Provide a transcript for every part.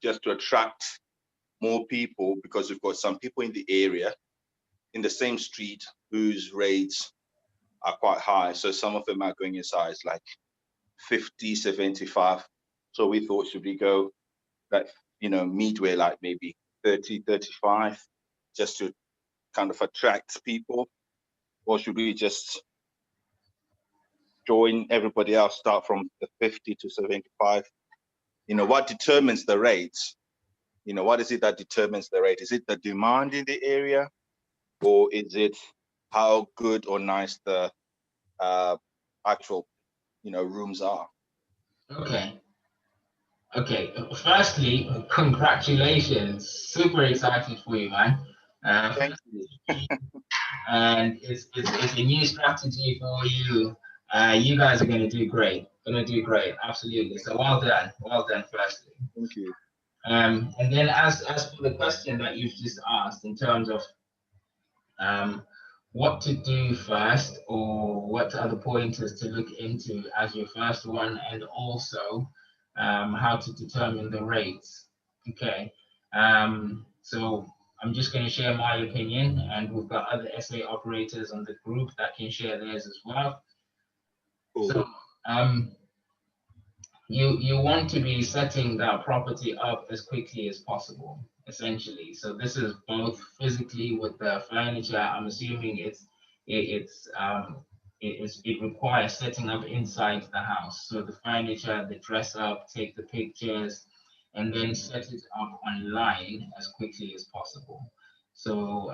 just to attract more people, because we've got some people in the area, in the same street, whose rates are quite high. So some of them are going in size like 50, 75. So we thought, should we go like, midway, like maybe 30, 35, just to kind of attract people? Or should we just join everybody else, start from the 50 to 75? What determines the rates? What is it that determines the rate? Is it the demand in the area, or is it how good or nice the actual, rooms are? Okay. Okay. Firstly, congratulations. Super excited for you, man. Thank you. And it's a new strategy for you. You guys are going to do great. Going to do great. Absolutely. So well done. Well done, firstly. Thank you. And then as for the question that you've just asked in terms of what to do first, or what other pointers to look into as your first one, and also how to determine the rates. Okay. So I'm just going to share my opinion, and we've got other SA operators on the group that can share theirs as well. Cool. So you want to be setting that property up as quickly as possible, essentially. So this is both physically with the furniture. I'm assuming it requires setting up inside the house. So the furniture, the dress up, take the pictures, and then set it up online as quickly as possible. So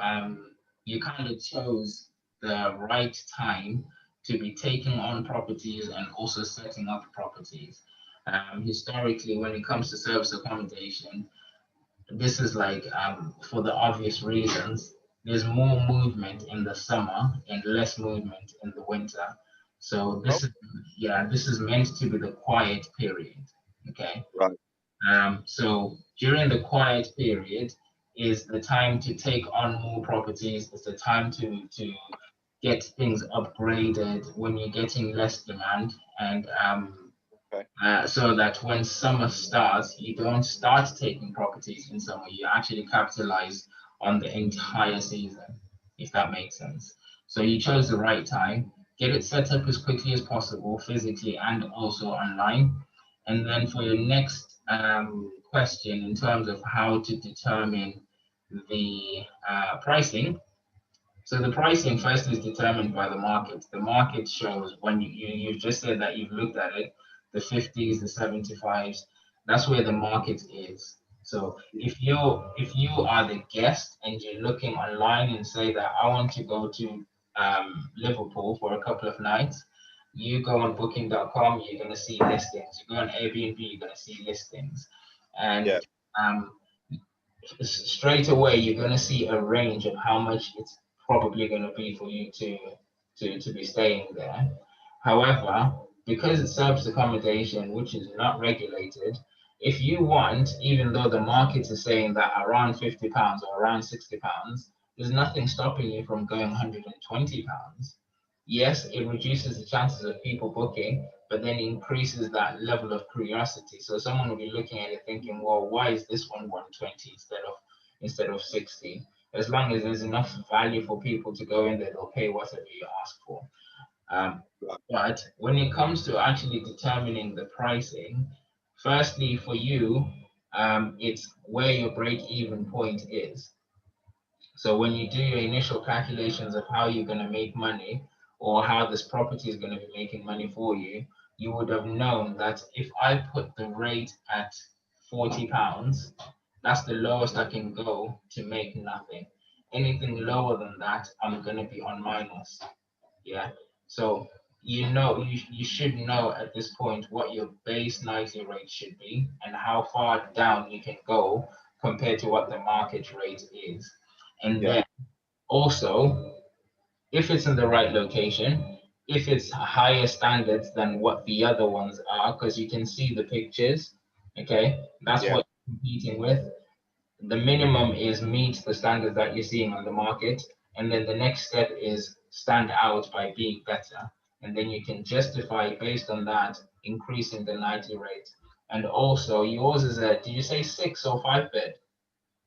you kind of chose the right time to be taking on properties and also setting up properties. Historically, when it comes to service accommodation, this is like, for the obvious reasons, there's more movement in the summer and less movement in the winter. So this is meant to be the quiet period. Okay. Right. So during the quiet period is the time to take on more properties. It's the time to get things upgraded when you're getting less demand, and Okay. so that when summer starts, you don't start taking properties in summer. You actually capitalize on the entire season, if that makes sense. So you chose the right time. Get it set up as quickly as possible, physically and also online. And then for your next question, in terms of how to determine the pricing, so the pricing first is determined by the market. The market shows when you've just said that you've looked at it, the 50s, the 75s, that's where the market is. So if you are the guest and you're looking online and say that I want to go to Liverpool for a couple of nights, you go on booking.com, you're gonna see listings. You go on Airbnb, you're gonna see listings. And Yeah. um, straight away you're going to see a range of how much it's probably going to be for you to be staying there. However, because it's service accommodation, which is not regulated, if you want, even though the market is saying that around £50 or around £60, there's nothing stopping you from going £120. Yes, it reduces the chances of people booking, but then increases that level of curiosity. So someone will be looking at it thinking, well, why is this one 120 instead of 60? As long as there's enough value for people to go in there, they'll pay whatever you ask for. But when it comes to actually determining the pricing, firstly for you, it's where your break-even point is. So when you do your initial calculations of how you're going to make money, or how this property is going to be making money for you, you would have known that if I put the rate at £40, that's the lowest I can go to make nothing. Anything lower than that, I'm going to be on minus. Yeah. So you should know at this point what your base nightly rate should be and how far down you can go compared to what the market rate is. And Yeah. then also, if it's in the right location, if it's higher standards than what the other ones are, because you can see the pictures, okay, that's Yeah. what you're competing with. The minimum is meet the standards that you're seeing on the market, and then the next step is stand out by being better. And then you can justify based on that increasing the nightly rate. And also yours is a, did you say 6 or 5 bed?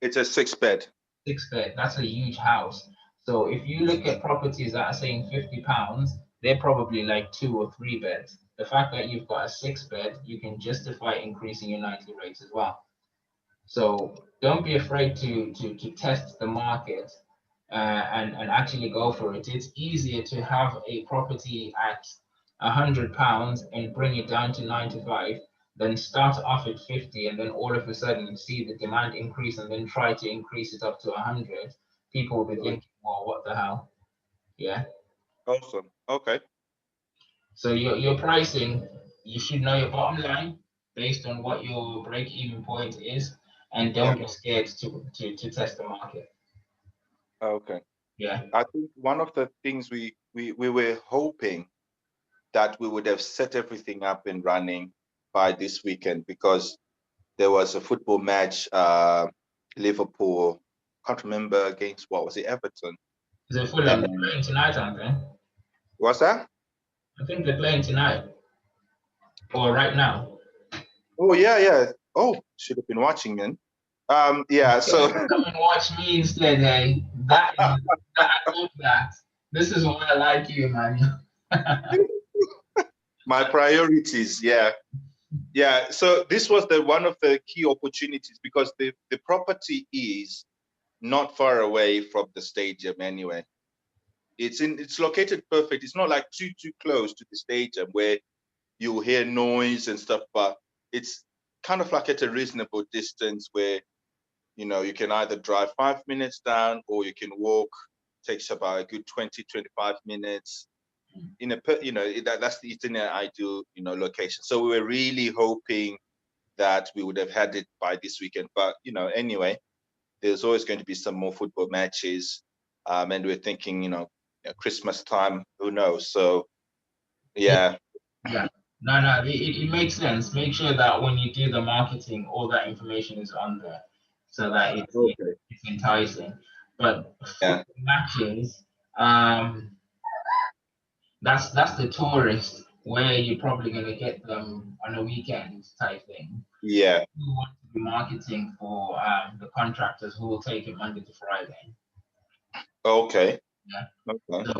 It's a 6 bed. 6 bed, that's a huge house. So if you look at properties that are saying £50, they're probably like 2 or 3 beds. The fact that you've got a 6 bed, you can justify increasing your nightly rates as well. So don't be afraid to test the market and actually go for it. It's easier to have a property at £100 and bring it down to 95 than start off at 50 and then all of a sudden see the demand increase and then try to increase it up to 100. People will be thinking, well, what the hell? Yeah. Awesome. Okay. So your pricing, you should know your bottom line based on what your break-even point is, and Yeah. don't be scared to test the market. Okay. Yeah. I think one of the things we were hoping that we would have set everything up and running by this weekend, because there was a football match, Liverpool, can't remember against, what was it, Everton? Is it Fulham? They're And playing tonight, aren't they? what's that? I think they're playing tonight or right now. Oh yeah, yeah. Oh, should have been watching then. Yeah, so Come and watch me instead, hey. I love that. This is why I like you, man. my priorities, yeah. Yeah, so this was the one of the key opportunities, because the property is not far away from the stadium anyway. It's located perfect. It's not like too close to the stadium where you hear noise and stuff, but it's kind of like at a reasonable distance where, you can either drive 5 minutes down or you can walk. Takes about a good 20-25 minutes. It's in an ideal, location. So we were really hoping that we would have had it by this weekend. But, anyway, there's always going to be some more football matches. And we're thinking, Christmas time, who knows? So, yeah. Yeah. No, it makes sense. Make sure that when you do the marketing, all that information is on there so that Okay. it's enticing. But Yeah. football matches, um, that's the tourist where you're probably gonna get them on a weekend type thing. Yeah. You want to be marketing for the contractors who will take it Monday to Friday. Okay. Yeah. Okay. So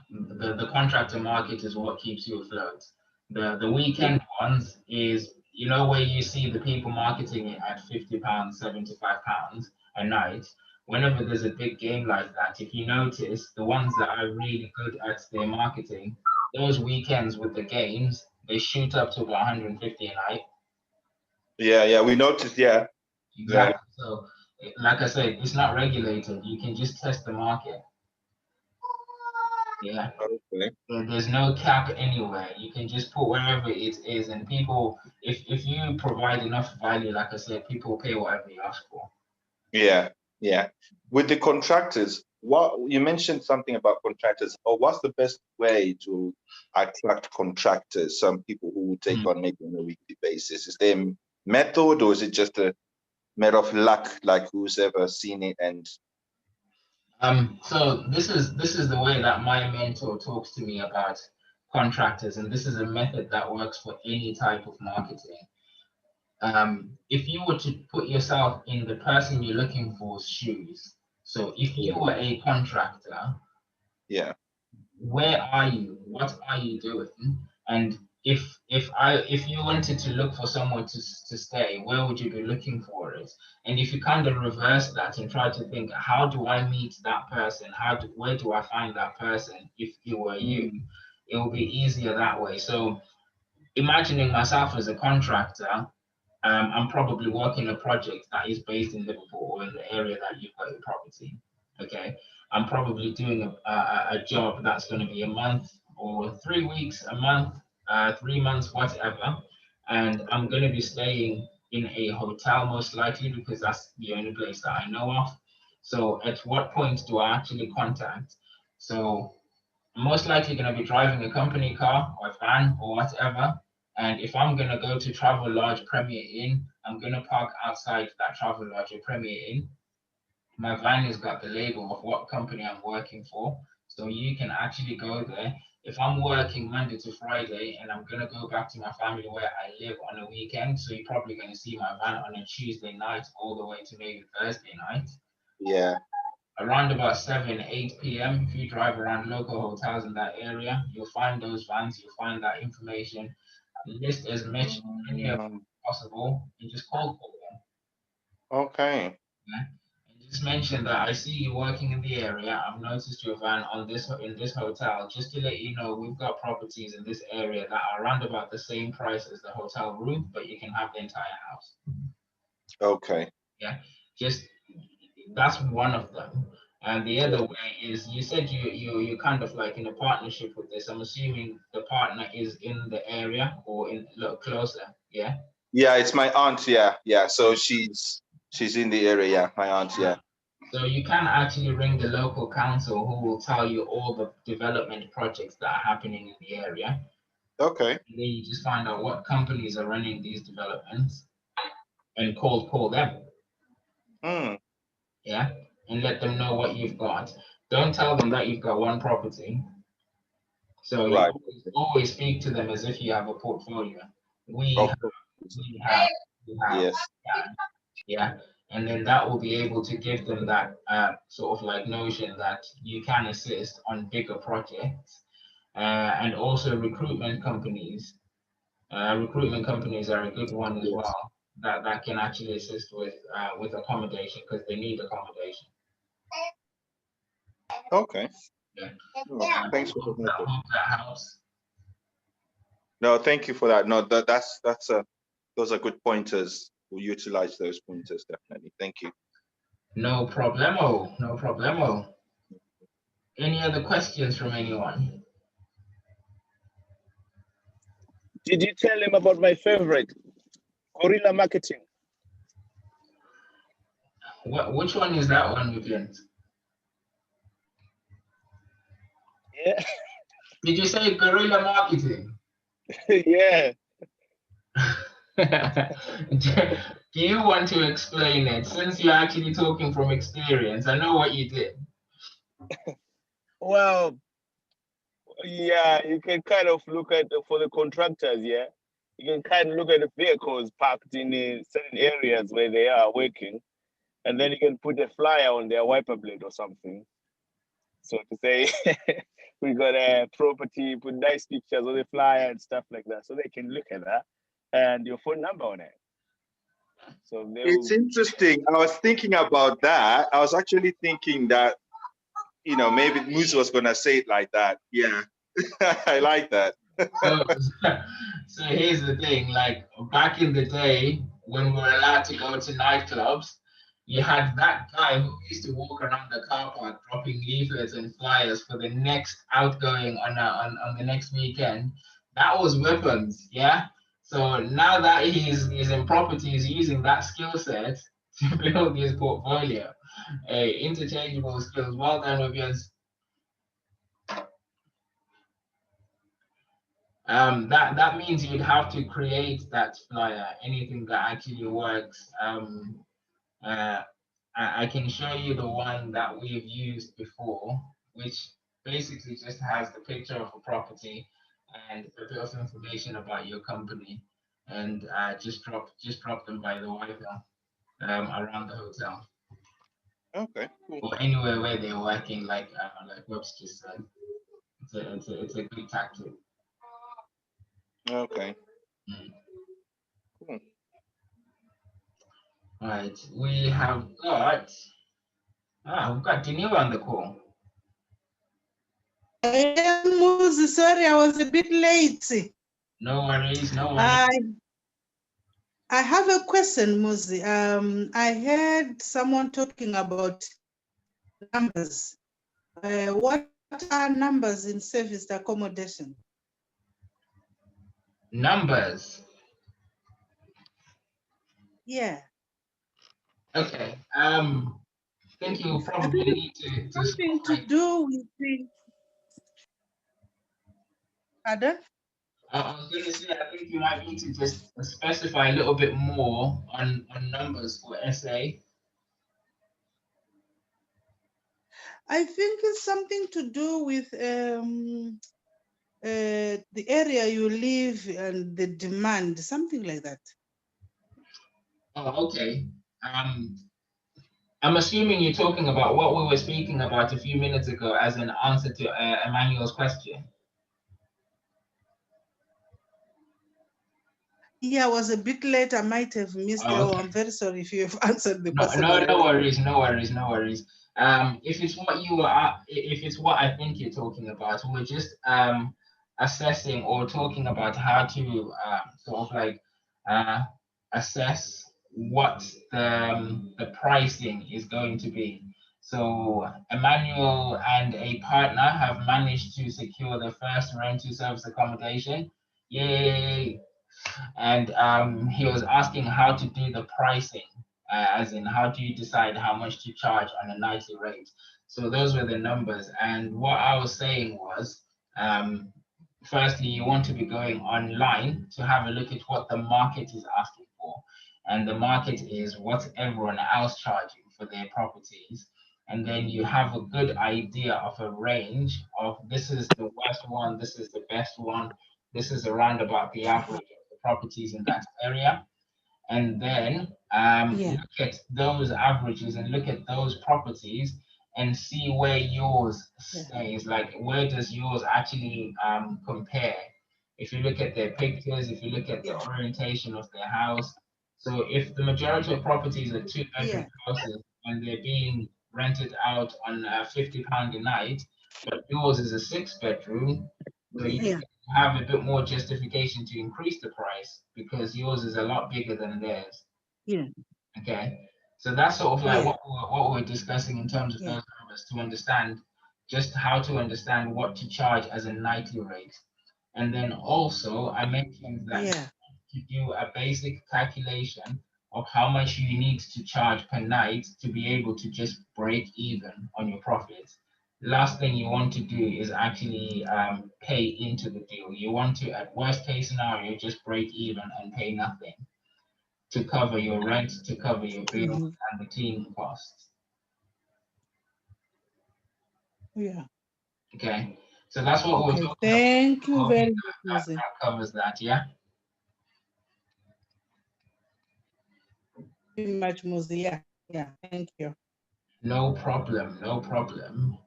the contractor market is what keeps you afloat. The weekend ones is where you see the people marketing it at £50, £75 a night. Whenever there's a big game like that, if you notice, the ones that are really good at their marketing, those weekends with the games, they shoot up to about 150 a night. Yeah, yeah, we noticed. Yeah. Exactly. So, like I said, it's not regulated. You can just test the market. Yeah. Okay. There's no cap anywhere. You can just put wherever it is, and people, if you provide enough value, like I said, people pay whatever you ask for. Yeah, yeah. With the contractors, what you mentioned something about contractors, or what's the best way to attract contractors? Some people who will take on maybe on a weekly basis. Is there a method, or is it just a matter of luck, like who's ever seen it? And So this is the way that my mentor talks to me about contractors, and this is a method that works for any type of marketing. If you were to put yourself in the person you're looking for's shoes, so if you were a contractor, yeah, where are you? What are you doing? And if you wanted to look for someone to stay, where would you be looking for it? And if you kind of reverse that and try to think, how do I meet that person? Where do I find that person? If it were you, it will be easier that way. So imagining myself as a contractor, I'm probably working a project that is based in Liverpool or in the area that you've got your property. Okay, I'm probably doing a job that's going to be a month or 3 weeks, a month, 3 months, whatever, and I'm going to be staying in a hotel most likely because that's the only place that I know of. So at what point do I actually contact? So I'm most likely going to be driving a company car or van or whatever. And if I'm going to go to Travel Lodge Premier Inn, I'm going to park outside that Travel Lodge or Premier Inn. My van has got the label of what company I'm working for. So you can actually go there if I'm working Monday to Friday and I'm gonna go back to my family where I live on a weekend, so you're probably gonna see my van on a Tuesday night all the way to maybe Thursday night. Yeah. Around about 7, 8 p.m., if you drive around local hotels in that area, you'll find those vans, you'll find that information, list as many of Mm, possible, and just call them. okay. Yeah? And just mention that I see you working in the area. I've noticed your van on this in this hotel. Just to let you know, we've got properties in this area that are around about the same price as the hotel room, but you can have the entire house. Okay. Yeah, just that's one of them. And the other way is you said you kind of like in a partnership with this. I'm assuming the partner is in the area or in look closer. Yeah. Yeah, it's my aunt. Yeah, yeah. So she's in the area. Yeah, my aunt. Yeah. So you can actually ring the local council who will tell you all the development projects that are happening in the area. Okay. And then you just find out what companies are running these developments and call them. Hmm. Yeah. And let them know what you've got. Don't tell them that you've got one property. So you Right. always speak to them as if you have a portfolio. We Of have, course. we have, we have, Yes. yeah. And then that will be able to give them that sort of like notion that you can assist on bigger projects. And also recruitment companies. Recruitment companies are a good one as Yes. well. That can actually assist with accommodation because they need accommodation. Okay. Yeah. Oh, thanks for the I info. hope that helps. No, thank you for that. No, that's those are good pointers. We'll utilize those pointers definitely. Thank you. No problemo. No problemo. Any other questions from anyone? Did you tell him about my favorite, guerrilla marketing? Which one is that one, Vivian? Yeah, Did you say guerrilla marketing? yeah. Do you want to explain it? Since you're actually talking from experience, I know what you did. Well, yeah, you can kind of look at for the contractors, yeah. You can kind of look at the vehicles parked in certain areas where they are working, and then you can put a flyer on their wiper blade or something. So to say, we got a property, put nice pictures on the flyer and stuff like that, so they can look at that and your phone number on it. So It's they'll. interesting. I was thinking about that. I was actually thinking that, maybe Moose was gonna say it like that. Yeah. I like that. So, so here's the thing, like back in the day when we were allowed to go to nightclubs, you had that guy who used to walk around the car park dropping leaflets and flyers for the next outgoing on the next weekend. That was weapons, yeah. So now that he's in property, he's using that skill set to build his portfolio. Interchangeable skills. Well done, Rubians. That means you'd have to create that flyer, anything that actually works. I can show you the one that we've used before, which basically just has the picture of a property and a bit of information about your company, and just drop them by the Wi-Fi around the hotel Okay, cool. or anywhere where they're working, like Webster said. It's a good tactic. Okay. Mm. Cool. Right, we've got Daniel on the call. Sorry, I was a bit late. No worries, no worries. I have a question, Muzi. I heard someone talking about numbers. What are numbers in serviced accommodation? Numbers. Yeah. Okay. I think you probably need to Something to do with the. Pardon? I was going to say, I think you might need to just specify a little bit more on numbers for SA. I think it's something to do with the area you live and the demand, something like that. Oh, okay. I'm assuming you're talking about what we were speaking about a few minutes ago as an answer to Emmanuel's question. Yeah, I was a bit late. I might have missed it. Oh, Okay. I'm very sorry if you have answered the No, question no, no already. worries, no worries, no worries. If it's what you are, if it's what I think you're talking about, we're just assessing or talking about how to sort of like assess what the pricing is going to be. So Emmanuel and a partner have managed to secure the first rent to service accommodation. Yay! And he was asking how to do the pricing, as in how do you decide how much to charge on a nightly rate. So those were the numbers. And what I was saying was, firstly, you want to be going online to have a look at what the market is asking for. And the market is what everyone else charging for their properties. And then you have a good idea of a range of this is the worst one, this is the best one, this is around about the average properties in that area, and then look at those averages and look at those properties and see where yours stays. Like, where does yours actually compare? If you look at their pictures, if you look at the orientation of their house. So if the majority of properties are two-bedroom houses and they're being rented out on £50 a night, but yours is a six-bedroom, so you have a bit more justification to increase the price because yours is a lot bigger than theirs. Yeah. Okay. So that's sort of like what we're discussing in terms of those numbers to understand just how to understand what to charge as a nightly rate. And then also I mentioned that to do a basic calculation of how much you need to charge per night to be able to just break even on your profits. Last thing you want to do is actually pay into the deal. You want to, at worst case scenario, just break even and pay nothing to cover your rent, to cover your bills and the cleaning costs. Yeah. Okay, so that's what we're talking Thank you about. very much. That covers that, yeah? Very much, Muzi. Yeah, thank you. No problem, no problem.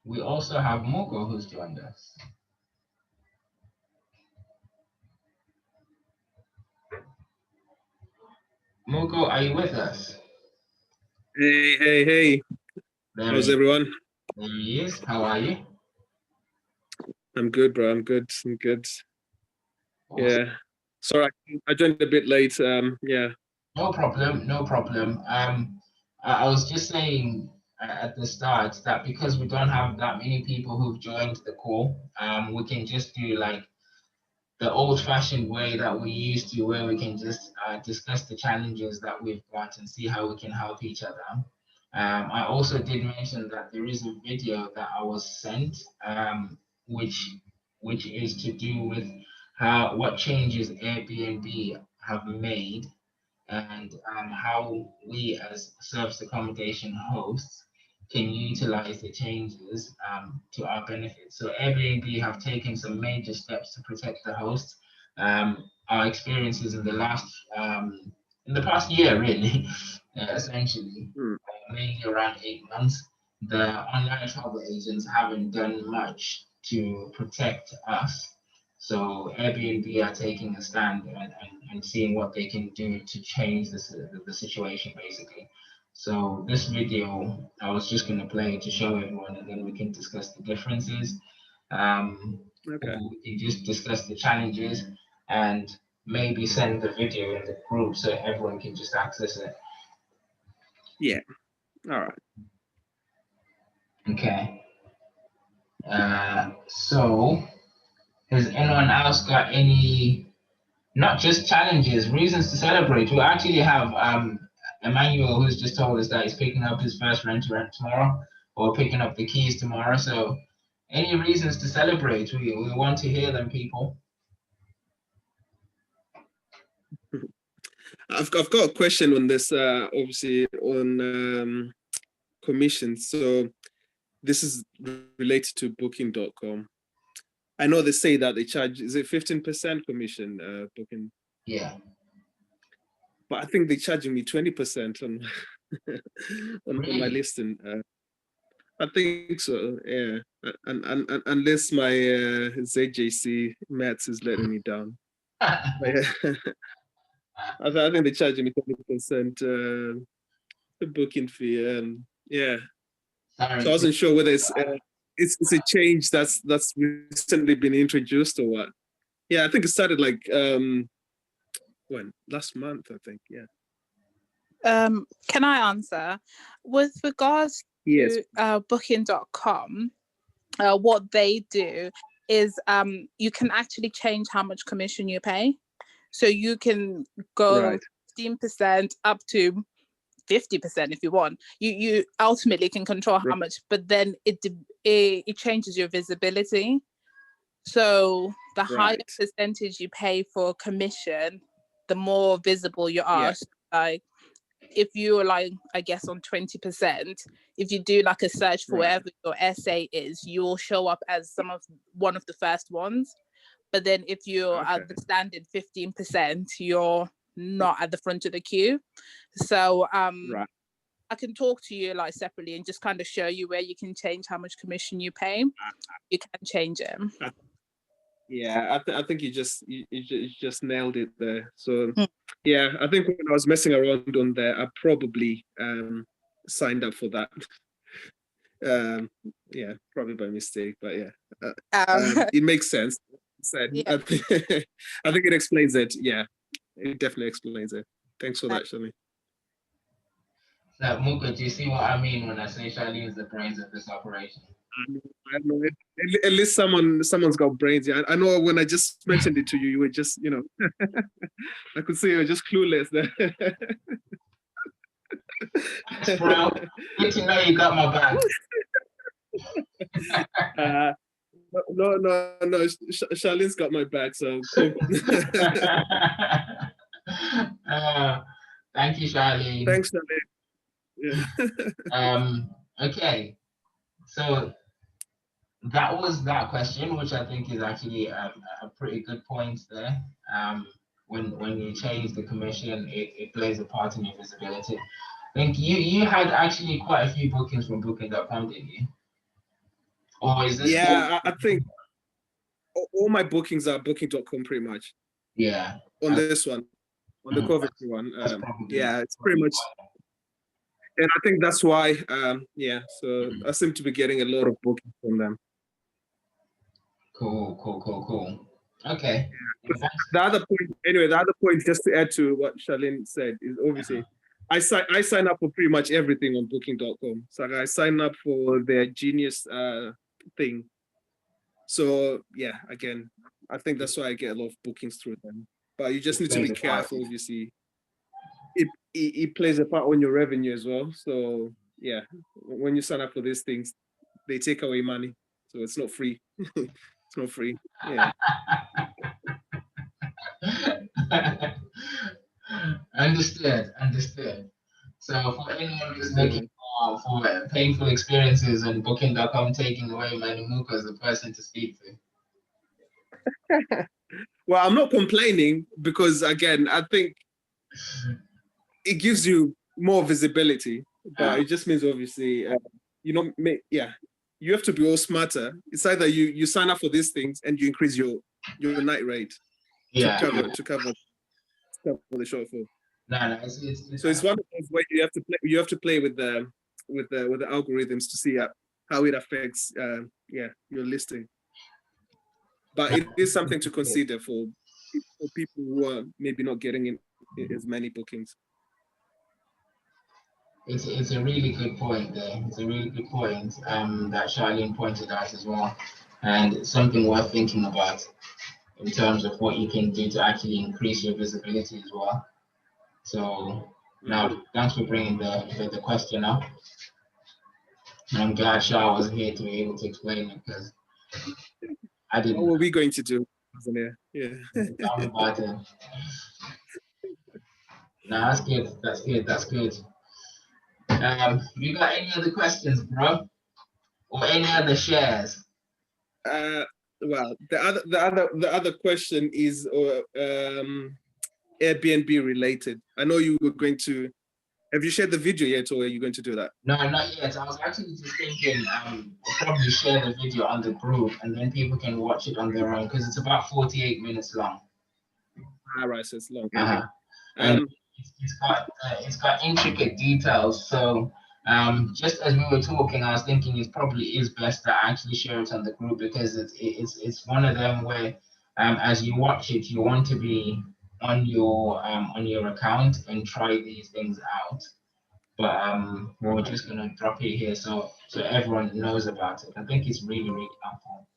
We also have Mogo who's joined us. Mogo, are you with us? Hey. How's everyone? There he is. How are you? I'm good, bro. I'm good. Awesome. Yeah. Sorry, I joined a bit late. Yeah. No problem. No problem. I was just saying at the start that because we don't have that many people who've joined the call, we can just do like the old-fashioned way that we used to, where we can just discuss the challenges that we've got and see how we can help each other. I also did mention that there is a video that I was sent, which is to do with what changes Airbnb have made and how we as service accommodation hosts can utilize the changes to our benefit. So Airbnb have taken some major steps to protect the hosts. Our experiences in the past year, really, essentially, mainly around 8 months, the online travel agents haven't done much to protect us. So Airbnb are taking a stand and seeing what they can do to change the situation, basically. So this video, I was just going to play to show everyone, and then we can discuss the differences. Okay. We can just discuss the challenges and maybe send the video in the group so everyone can just access it. Yeah. All right. Okay. So has anyone else got any, not just challenges, reasons to celebrate? We actually have Emmanuel, who's just told us that he's picking up his first rent tomorrow, or picking up the keys tomorrow. So any reasons to celebrate? We want to hear them, people. I've got a question on this, obviously on commission. So this is related to booking.com. I know they say that they charge, is it 15% commission booking? Yeah. But I think they're charging me 20% on on my Really? listing. I think so, yeah. And unless my ZJC maths is letting me down. But yeah, I think they're charging me 20% the booking fee. Yeah, Sorry. so I wasn't sure whether it's a change that's recently been introduced or what. Yeah, I think it started like when last month, I think. Yeah. Can I answer? With regards Yes. to booking.com, what they do is you can actually change how much commission you pay. So you can go Right. 15% up to 50% if you want. You ultimately can control how Right. much, but then it changes your visibility. So the higher Right. percentage you pay for commission, the more visible you are. Yeah. So, like, if you are like, I guess, on 20%, if you do like a search for Right. wherever your essay is, you'll show up as one of the first ones. But then if you're Okay. at the standard 15%, you're not at the front of the queue. So Right. I can talk to you like separately and just kind of show you where you can change how much commission you pay. You can change it. Yeah, I think you just nailed it there. So Hmm. yeah, I think when I was messing around on there, I probably signed up for that. Yeah, probably by mistake, but yeah, it makes sense. Said, Yeah. I think it explains it. Yeah, it definitely explains it. Thanks for that, Shani. So, Muka, do you see what I mean when I say Charlene is the brains of this operation? I know. At least someone's got brains. Yeah, I know. When I just mentioned it to you, you were just, I could see you were just clueless there. Thanks, bro. Good to know you got my back. No. Charlene's got my back, so cool. Thank you, Charlene. Thanks, Charlene. Yeah. Okay, so that was that question, which I think is actually a pretty good point there. When you change the commission, it plays a part in your visibility. I think you had actually quite a few bookings from booking.com, didn't you? Or is this? Yeah, I think all my bookings are booking.com pretty much. Yeah. On this one, on the Coventry one. Yeah, it's pretty much. And I think that's why, yeah, so I seem to be getting a lot of bookings from them. Cool. Okay. Yeah. The other point, just to add to what Charlene said, is obviously, I sign up for pretty much everything on booking.com. So I sign up for their Genius thing. So yeah, again, I think that's why I get a lot of bookings through them. But you just need to be careful, obviously. It plays a part on your revenue as well. So yeah, when you sign up for these things, they take away money. So it's not free. It's not free. Yeah. Understood. So for anyone who's looking for painful experiences on booking.com taking away money, Muka is the person to speak to. Well, I'm not complaining because again, I think it gives you more visibility, but it just means obviously, you have to be all smarter. It's either you sign up for these things and you increase your night rate to cover the shortfall. No, so it's one of those where you have to play with the algorithms to see how it affects your listing. But it is something to consider for people who are maybe not getting in as many bookings. It's a really good point there. It's a really good point that Charlene pointed out as well, and something worth thinking about in terms of what you can do to actually increase your visibility as well. So now, thanks for bringing the question up. And I'm glad Shah was here to be able to explain it because I didn't. What were we going to do? Yeah. About it. No, that's good. You got any other questions, bro? Or any other shares? Well, the other question is Airbnb related. I know you were going to. Have you shared the video yet, or are you going to do that? No, not yet. I was actually just thinking I'll probably share the video on the group and then people can watch it on their own because it's about 48 minutes long. All right, so it's long. Uh-huh. And it's got intricate details. So just as we were talking, I was thinking it probably is best to actually share it on the group because it's one of them where as you watch it, you want to be on your account and try these things out. But we're just gonna drop it here so everyone knows about it. I think it's really, really helpful.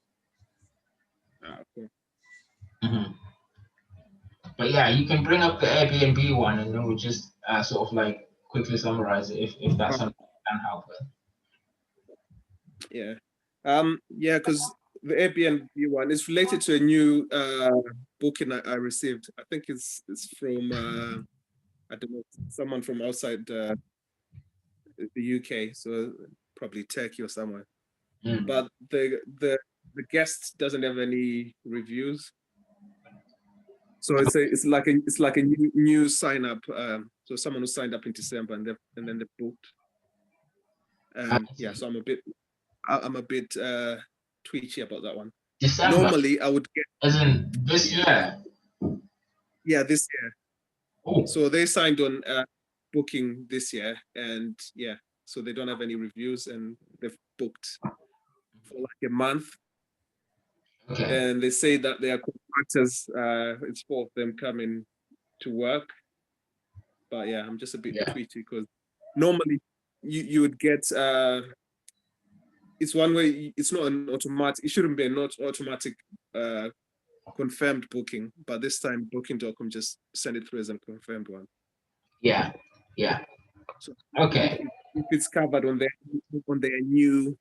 Cool. Mm-hmm. But yeah, you can bring up the Airbnb one and then we'll just sort of like quickly summarize it if that's something you can help with. Yeah. Yeah, because the Airbnb one is related to a new booking I received. I think it's from I don't know, someone from outside the UK, so probably Turkey or somewhere. But the guest doesn't have any reviews. So it's like a new sign up. So someone who signed up in December and then they booked. Yeah, so I'm a bit twitchy about that one. December. Normally I would get as in this year. Yeah, this year. Oh. So they signed on booking this year, and yeah, so they don't have any reviews, and they've booked for like a month. Okay. And they say that they are contractors. It's for them coming to work. But yeah, I'm just a bit twitchy because normally you would get it's one way. It's not an automatic. It shouldn't be a not automatic confirmed booking, but this time Booking.com just send it through as a confirmed one. Yeah. So okay. If it's covered on their new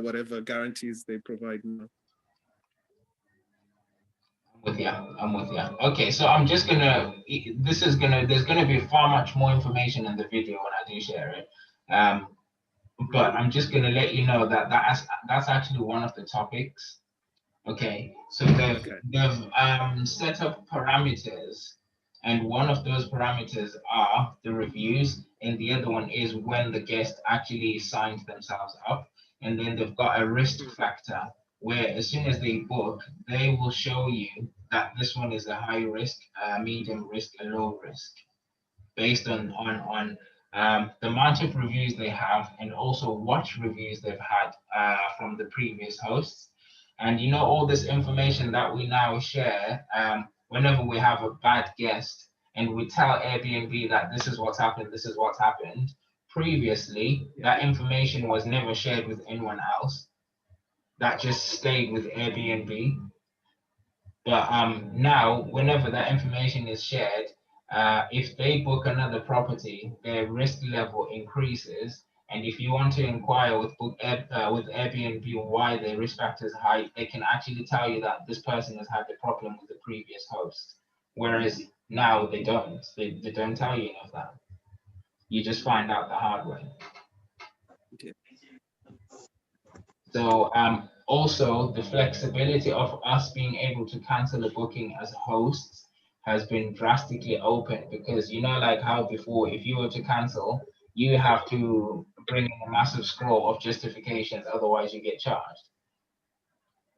whatever guarantees they provide now. I'm with you. Okay, so I'm just gonna. There's gonna be far much more information in the video when I do share it. But I'm just gonna let you know that that's actually one of the topics. Okay, so they've set up parameters, and one of those parameters are the reviews, and the other one is when the guest actually signs themselves up, and then they've got a risk factor where as soon as they book, they will show you that this one is a high risk, medium risk, a low risk, based on the amount of reviews they have and also what reviews they've had from the previous hosts. And you know, all this information that we now share, whenever we have a bad guest and we tell Airbnb that this is what's happened, previously, that information was never shared with anyone else. That just stayed with Airbnb. But now, whenever that information is shared, if they book another property, their risk level increases. And if you want to inquire with Airbnb why their risk factor is high, they can actually tell you that this person has had the problem with the previous host. Whereas now they don't. They don't tell you any of that. You just find out the hard way. Okay. So also the flexibility of us being able to cancel a booking as hosts has been drastically opened, because you know, like how before, if you were to cancel, you have to bring in a massive scroll of justifications, otherwise you get charged.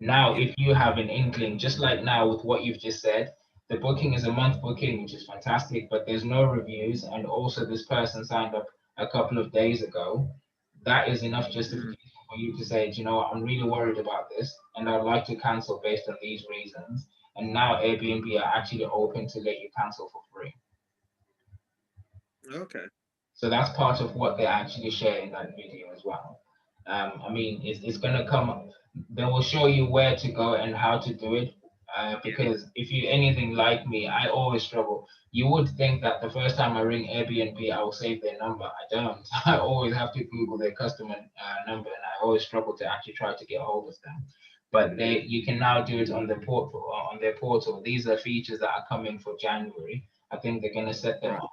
Now, if you have an inkling, just like now with what you've just said, the booking is a month booking, which is fantastic, but there's no reviews, and also this person signed up a couple of days ago, that is enough justification for you to say, you know what, I'm really worried about this, and I'd like to cancel based on these reasons. And now Airbnb are actually open to let you cancel for free. Okay. So that's part of what they actually share in that video as well. I mean, it's going to come up. They will show you where to go and how to do it. Because if you're anything like me, I always struggle. You would think that the first time I ring Airbnb, I will save their number. I don't. I always have to Google their customer number, and I always struggle to actually try to get a hold of them. But you can now do it on the portal. On their portal. These are features that are coming for January. I think they're going to set them up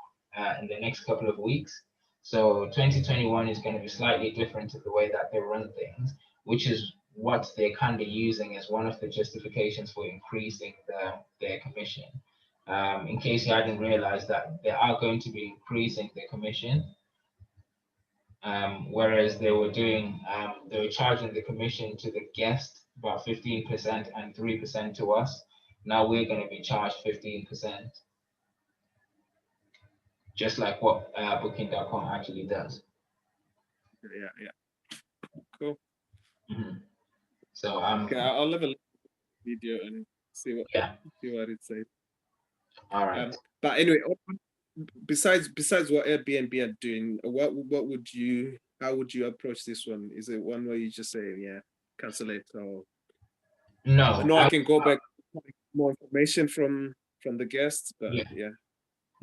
in the next couple of weeks. So 2021 is going to be slightly different to the way that they run things, which is what they're kind of using as one of the justifications for increasing their commission. In case you hadn't realized that they are going to be increasing the commission, whereas they were charging the commission to the guest about 15% and 3% to us. Now we're going to be charged 15%, just like what Booking.com actually does. Yeah. Cool. Mm-hmm. So okay, I'll have a video and see what it says. All right. But anyway, besides what Airbnb are doing, how would you approach this one? Is it one where you just say, yeah, cancel it, or no? I can go back more information from the guests, but yeah.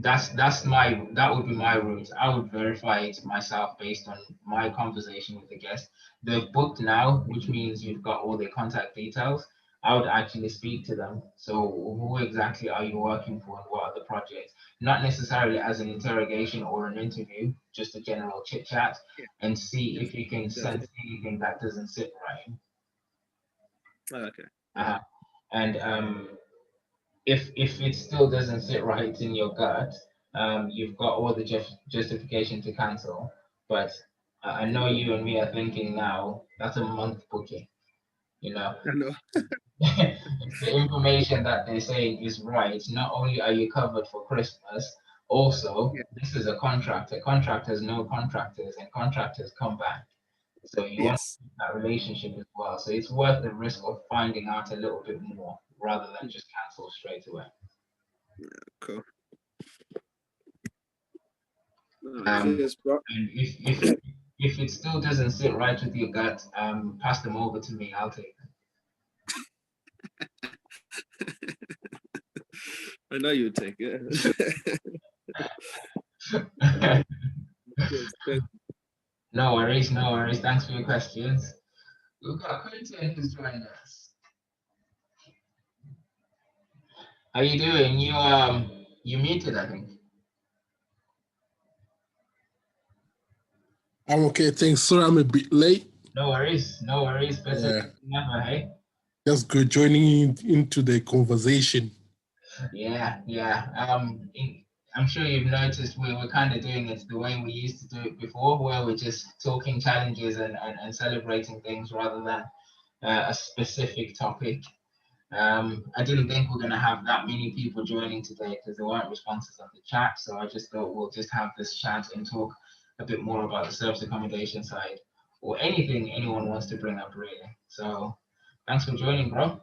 That would be my route. I would verify it myself based on my conversation with the guest. They've booked now, which means you've got all their contact details. I would actually speak to them. So who exactly are you working for and what are the projects? Not necessarily as an interrogation or an interview, just a general chit chat, and see if you can sense anything that doesn't sit right. Okay. And if it still doesn't sit right in your gut, you've got all the justification to cancel. But I know you and me are thinking now, that's a month booking. You know, I know. the information that they're saying is right. Not only are you covered for Christmas, also this is a contractor. Contractors know contractors, and contractors come back. So you want to keep that relationship as well. So it's worth the risk of finding out a little bit more rather than just cancel straight away. Cool. And if it still doesn't sit right with your gut, pass them over to me. I'll take them. I know you take it. No worries, no worries. Thanks for your questions. We've got Quentin who's joining us. How you doing? You muted, I think. I'm okay, thanks. Sorry, I'm a bit late. No worries, no worries. Better never, hey? Just good joining into the conversation. Yeah. I'm sure you've noticed we're kind of doing it the way we used to do it before, where we're just talking challenges and celebrating things rather than a specific topic. I didn't think we're going to have that many people joining today because there weren't responses on the chat. So I just thought we'll just have this chat and talk a bit more about the service accommodation side or anything anyone wants to bring up, really. So thanks for joining, bro.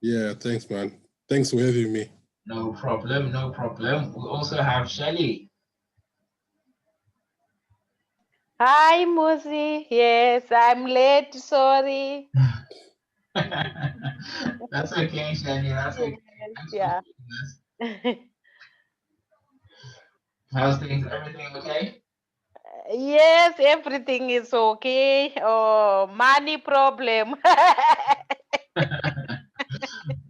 Yeah, thanks, man. Thanks for having me. No problem, no problem. We also have Shelly. Hi, Musi. Yes, I'm late. Sorry. That's okay, Shelly. That's okay. Yeah. How's things? Everything okay? Yes, everything is okay. Oh, money problem.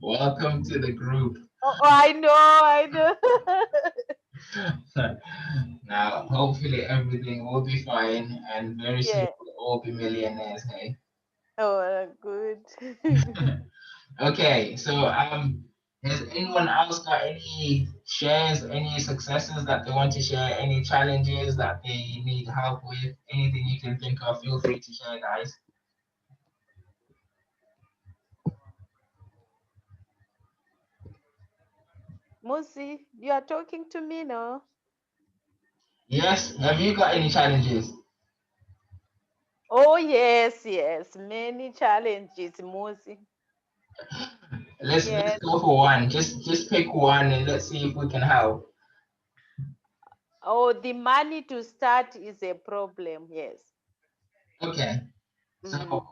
Welcome to the group. Oh, I know. Now, hopefully everything will be fine and very soon we'll all be millionaires, hey? Oh, good. Okay, so has anyone else got any shares, any successes that they want to share, any challenges that they need help with, anything you can think of? Feel free to share, guys. Musi, you are talking to me now? Yes, have you got any challenges? Oh, yes, many challenges, Musi. Let's go for one. Just pick one and let's see if we can help. Oh, the money to start is a problem, yes. Okay. So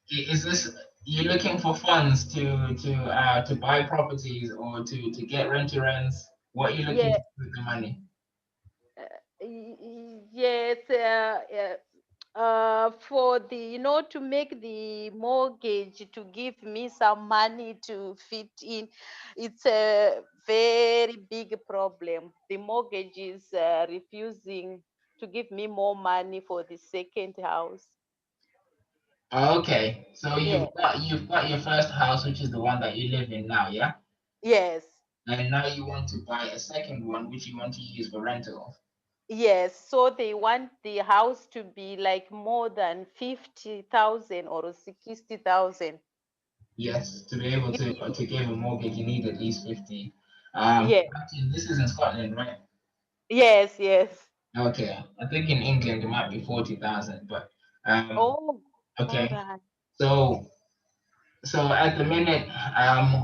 is this you looking for funds to buy properties or to get rent-to-rents? What are you looking to do with the money? Yes, for the, to make the mortgage, to give me some money to fit in, it's a very big problem. The mortgage is refusing to give me more money for the second house. Okay, so Yeah. you've got your first house, which is the one that you live in now, yeah? Yes. And now you want to buy a second one, which you want to use for rental. Yes. So they want the house to be like more than 50,000 or 60,000. Yes, to be able to give a mortgage, you need at least 50. Yeah. Actually, this is in Scotland, right? Yes. Yes. Okay, I think in England it might be 40,000, but Oh, all okay. right. So at the minute,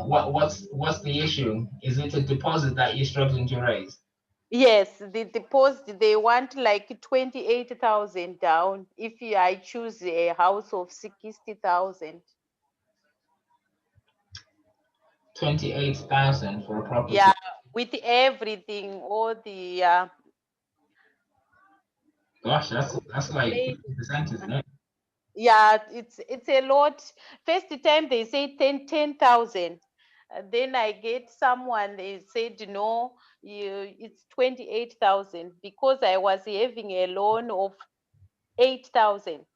what's the issue? Is it a deposit that you're struggling to raise? Yes, the deposit they want like 28,000 down if I choose a house of 60,000. 28,000 for a property. Yeah, with everything, all the Gosh, that's like play. 50%, isn't it? Yeah, it's a lot. First time they say 10,000. Then I get someone, they said no, it's 28,000 because I was having a loan of 8,000.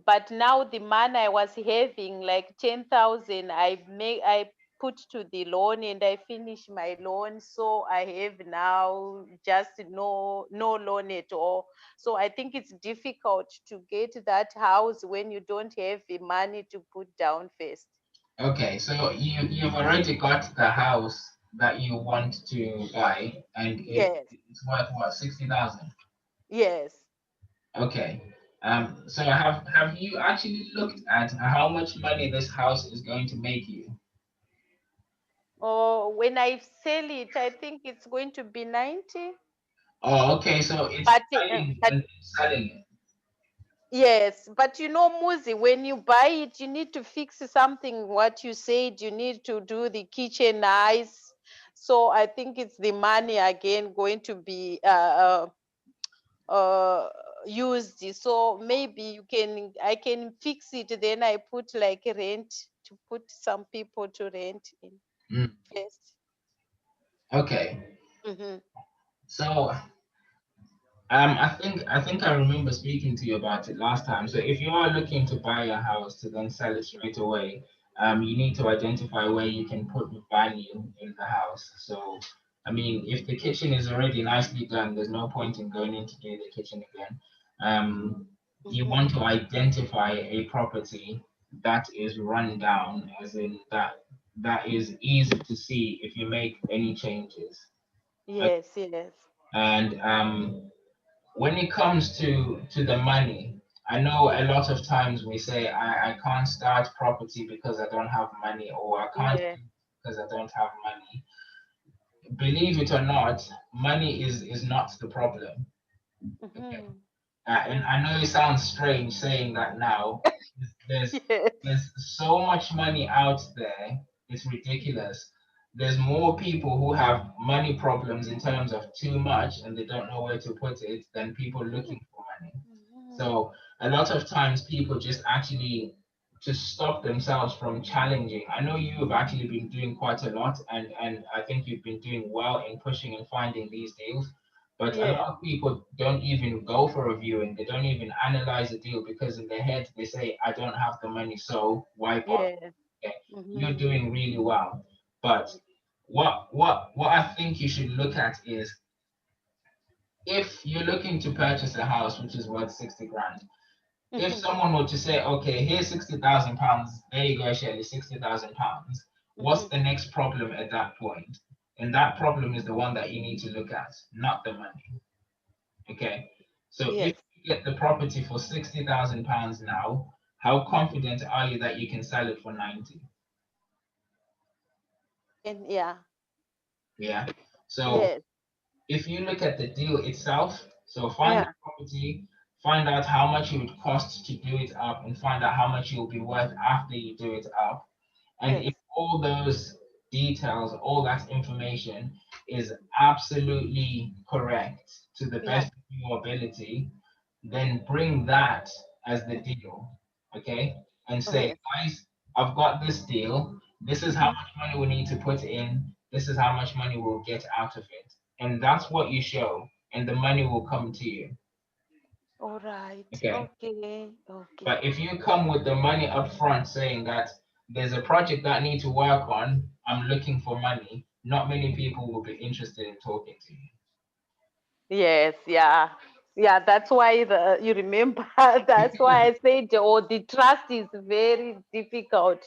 But now the money I was having like 10,000, I put to the loan and I finish my loan. So I have now just no loan at all. So I think it's difficult to get that house when you don't have the money to put down first. Okay, so you've already got the house that you want to buy, and Yes, it's worth what, 60,000? yes. Okay. So have you actually looked at how much money this house is going to make you? Or when I sell it, I think it's going to be 90. Oh, okay. So it's But buying and then selling it. yes, but you know, Muzi, when you buy it, you need to fix something. What you said, you need to do the kitchen nice. So I think it's the money again going to be used. So maybe I can fix it. Then I put like rent to put some people to rent in Mm, first. okay. Mm-hmm. So I think I remember speaking to you about it last time. So if you are looking to buy a house to then sell it straight away, you need to identify where you can put value in the house. So I mean, if the kitchen is already nicely done, there's no point in going in to do the kitchen again. You Mm-hmm. want to identify a property that is run down, as in that is easy to see if you make any changes. Yes, yes. And when it comes to the money, I know a lot of times we say I can't start property because I don't have money, or I can't Yeah. because I don't have money. Believe it or not, money is not the problem. Okay. Mm-hmm. And I know it sounds strange saying that now. There's Yes. there's so much money out there, it's ridiculous. There's more people who have money problems in terms of too much and they don't know where to put it than people looking for money. Mhm. So a lot of times people just actually to stop themselves from challenging. I know you have actually been doing quite a lot, and I think you've been doing well in pushing and finding these deals. But a Yeah. lot of people don't even go for a viewing. They don't even analyze the deal because in their head they say, "I don't have the money, so why bother?" Yeah. Okay, you're Mm-hmm. doing really well. But what I think you should look at is if you're looking to purchase a house which is worth 60 grand, if Mm-hmm. someone were to say, okay, here's 60,000 pounds, there you go, Shirley, 60,000 pounds, what's Mm-hmm. the next problem at that point? And that problem is the one that you need to look at, not the money. Okay. So if Yes. you get the property for 60,000 pounds now, how confident are you that you can sell it for 90? And yeah. Yeah. So Yes. if you look at the deal itself, so find the Yeah. property, find out how much it would cost to do it up, and find out how much it will be worth after you do it up. And Yes. if all those details, all that information is absolutely correct to the Yeah. best of your ability, then bring that as the deal, okay? And say, Yes. guys, I've got this deal. This is how Mm-hmm. much money we need to put in. This is how much money we'll get out of it. And that's what you show, and the money will come to you. All right. Okay. Okay. Okay. But if you come with the money up front saying that there's a project that I need to work on, I'm looking for money, not many people will be interested in talking to you. Yes. Yeah. Yeah. That's why you remember. That's why I said, oh, the trust is very difficult.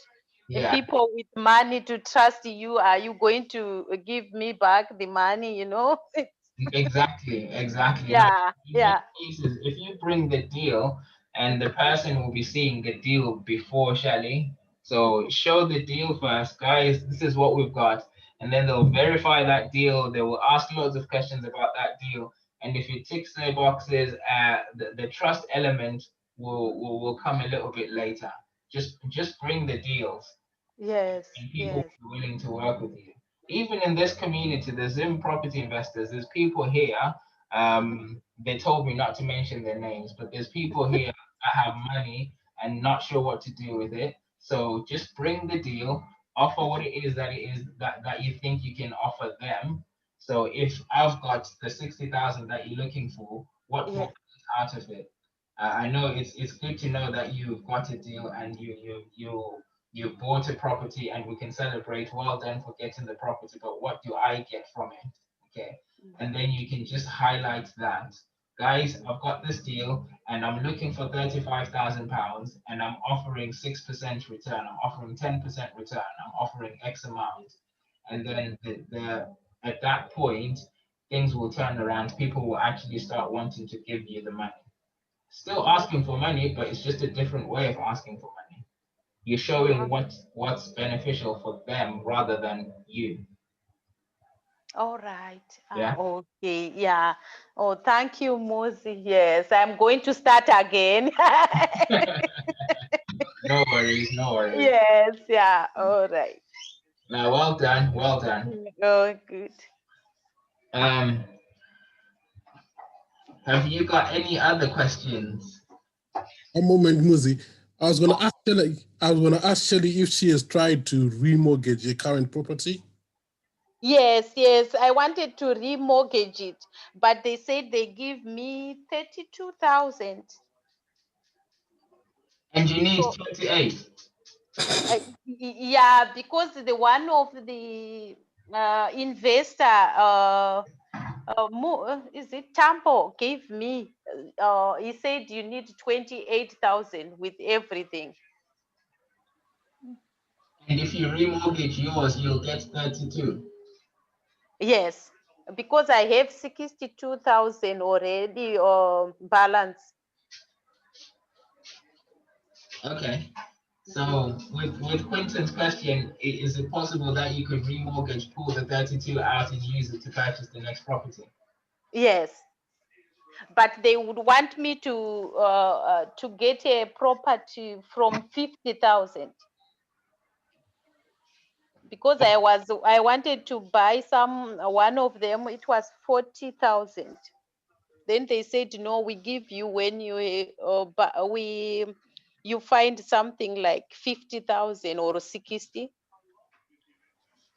The Yeah, people with money to trust you, are you going to give me back the money? exactly. Now, Yeah. in many Yeah. cases, if you bring the deal and the person will be seeing the deal before Shelly, so show the deal first, guys, this is what we've got. And then they'll verify that deal. They will ask loads of questions about that deal. And if it ticks their boxes, the trust element will come a little bit later. Just bring the deals Yes. and people Yes. will be willing to work with you. Even in this community, the Zim property investors, there's people here. They told me not to mention their names, but there's people here that have money and not sure what to do with it. So just bring the deal, offer what it is that you think you can offer them. So if I've got the 60,000 that you're looking for, what Yes. out of it? I know it's good to know that you've got a deal and you bought a property and we can celebrate. Well done for getting the property, but what do I get from it? Okay. And then you can just highlight that. Guys, I've got this deal and I'm looking for £35,000 and I'm offering 6% return. I'm offering 10% return. I'm offering X amount. And then at that point, things will turn around. People will actually start wanting to give you the money. Still asking for money, but it's just a different way of asking for money. You're showing what's beneficial for them rather than you. All right. Yeah. Okay. Yeah. Oh, thank you, Mozi. Yes, I'm going to start again. No worries, no worries. Yes. Yeah. All right. Now, well done, well done. Oh, good. Have you got any other questions? A moment, Muzi. I was gonna ask Shelly if she has tried to remortgage a current property. Yes. Yes. I wanted to remortgage it, but they said they give me 32,000. And you need So 28. yeah, because the one of the investor is it Tampo gave me he said you need 28,000 with everything. And if you remortgage yours, you'll get 32. Yes, because I have 62,000 already balance. Okay. So with Quinton's question, is it possible that you could remortgage, pull the 32 out and use it to purchase the next property? Yes, but they would want me to get a property from 50,000. Because I wanted to buy one of them, it was 40,000. Then they said, no, we give you when you you find something like 50,000 or 60.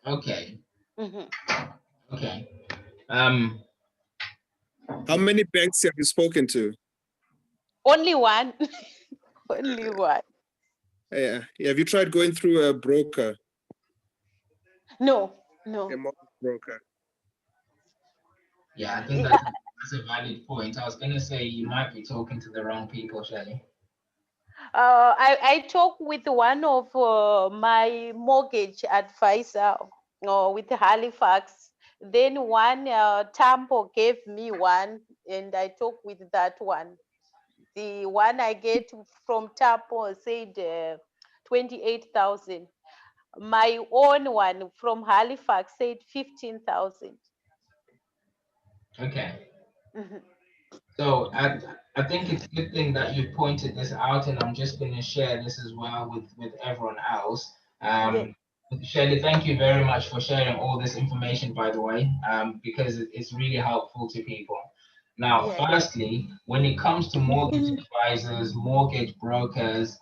Okay. Mhm. Okay. How many banks have you spoken to? Only one. Only one. Yeah. Have you tried going through a broker, No. a mortgage broker? Yeah, I think that's a valid point. I was going to say you might be talking to the wrong people, Shelly. I talked with one of my mortgage advisor with Halifax. Then one Tampo gave me one, and I talked with that one. The one I get from Tampo said 28,000. My own one from Halifax said 15,000. Okay. Mm-hmm. So I think it's a good thing that you pointed this out, and I'm just going to share this as well with everyone else. Yes. Shirley, thank you very much for sharing all this information, by the way, because it's really helpful to people. Now, Yes. firstly, when it comes to mortgage advisors, mortgage brokers,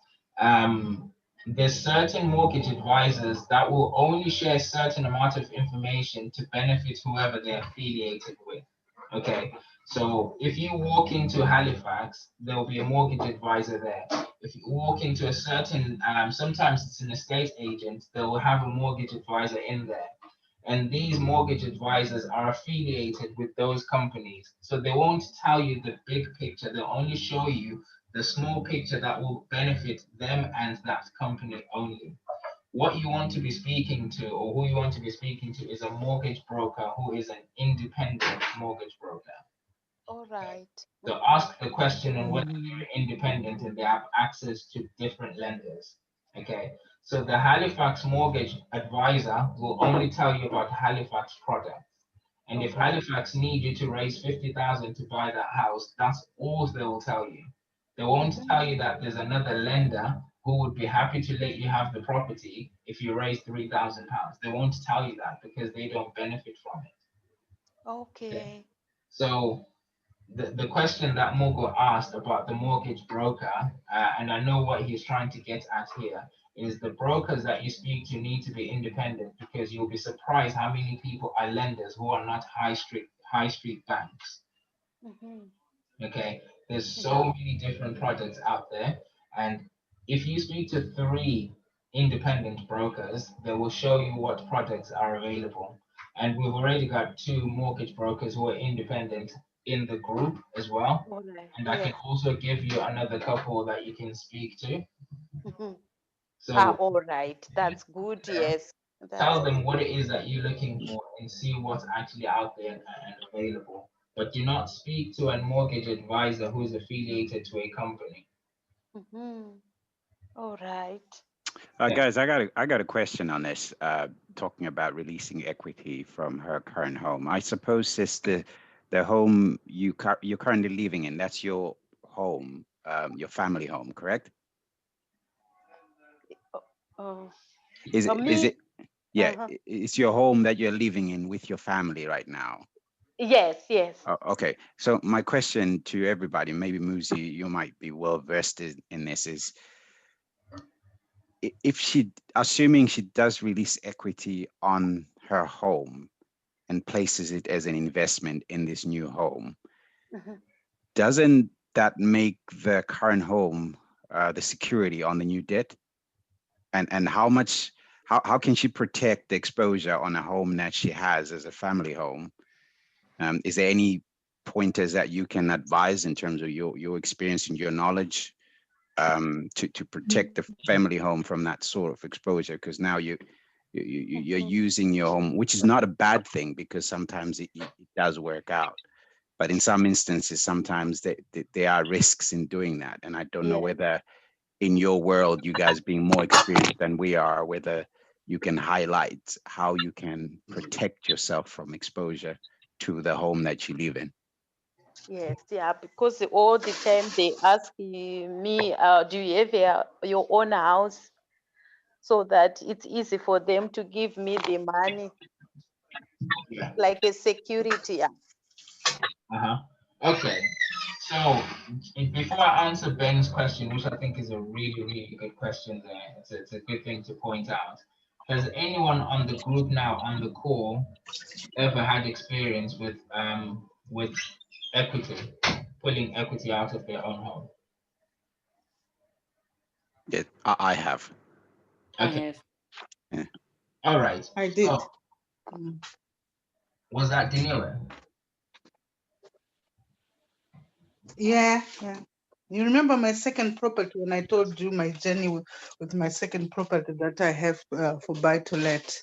there's certain mortgage advisors that will only share certain amount of information to benefit whoever they're affiliated with. Okay, so if you walk into Halifax, there will be a mortgage advisor there. If you walk into a certain, sometimes it's an estate agent, they will have a mortgage advisor in there. And these mortgage advisors are affiliated with those companies. So they won't tell you the big picture, they'll only show you the small picture that will benefit them and that company only. What you want to be speaking to, or who you want to be speaking to, is a mortgage broker who is an independent mortgage broker. All right. So ask the question on whether they're independent and they have access to different lenders. Okay. So the Halifax mortgage advisor will only tell you about Halifax products. And if Halifax need you to raise 50,000 to buy that house, that's all they will tell you. They won't tell you that there's another lender who would be happy to let you have the property if you raise £3,000. They won't tell you that because they don't benefit from it. Okay. So the question that Mogo asked about the mortgage broker, and I know what he's trying to get at here, is the brokers that you speak to need to be independent, because you'll be surprised how many people are lenders who are not high street banks. Okay, there's so many different projects out there, and if you speak to 3 independent brokers, they will show you what projects are available. And we've already got 2 mortgage brokers who are independent in the group as well. All right. And I can also give you another couple that you can speak to. So all right. That's good. Yes. tell them what it is that you're looking for and see what's actually out there and available. But do not speak to a mortgage advisor who is affiliated to a company. All right. Guys, I got a question on this. Talking about releasing equity from her current home. I suppose it's the home you're currently living in. That's your home, your family home, correct? Is it? Yeah, it's your home that you're living in with your family right now. Yes, yes. Oh, okay. So my question to everybody, maybe Muzi, you might be well versed in this, is if she, assuming she does release equity on her home and places it as an investment in this new home, doesn't that make the current home the security on the new debt? And how much, how can she protect the exposure on a home that she has as a family home? Is there any pointers that you can advise in terms of your experience and your knowledge to protect the family home from that sort of exposure? Because now you're using your home, which is not a bad thing, because sometimes it does work out. But in some instances, sometimes there are risks in doing that. And I don't know whether in your world, you guys being more experienced than we are, whether you can highlight how you can protect yourself from exposure to the home that you live in. Yes, yeah, because all the time they ask me, do you have your own house? So that it's easy for them to give me the money, like a security. Okay. So before I answer Ben's question, which I think is a really, really good question there, it's a good thing to point out. Has anyone on the group now on the call ever had experience with equity, pulling equity out of their own home? Yeah, I have. Okay. I have. Yeah. All right. I did. So, was that Daniela? Yeah, yeah. You remember my second property when I told you my journey with my second property that I have for buy to let.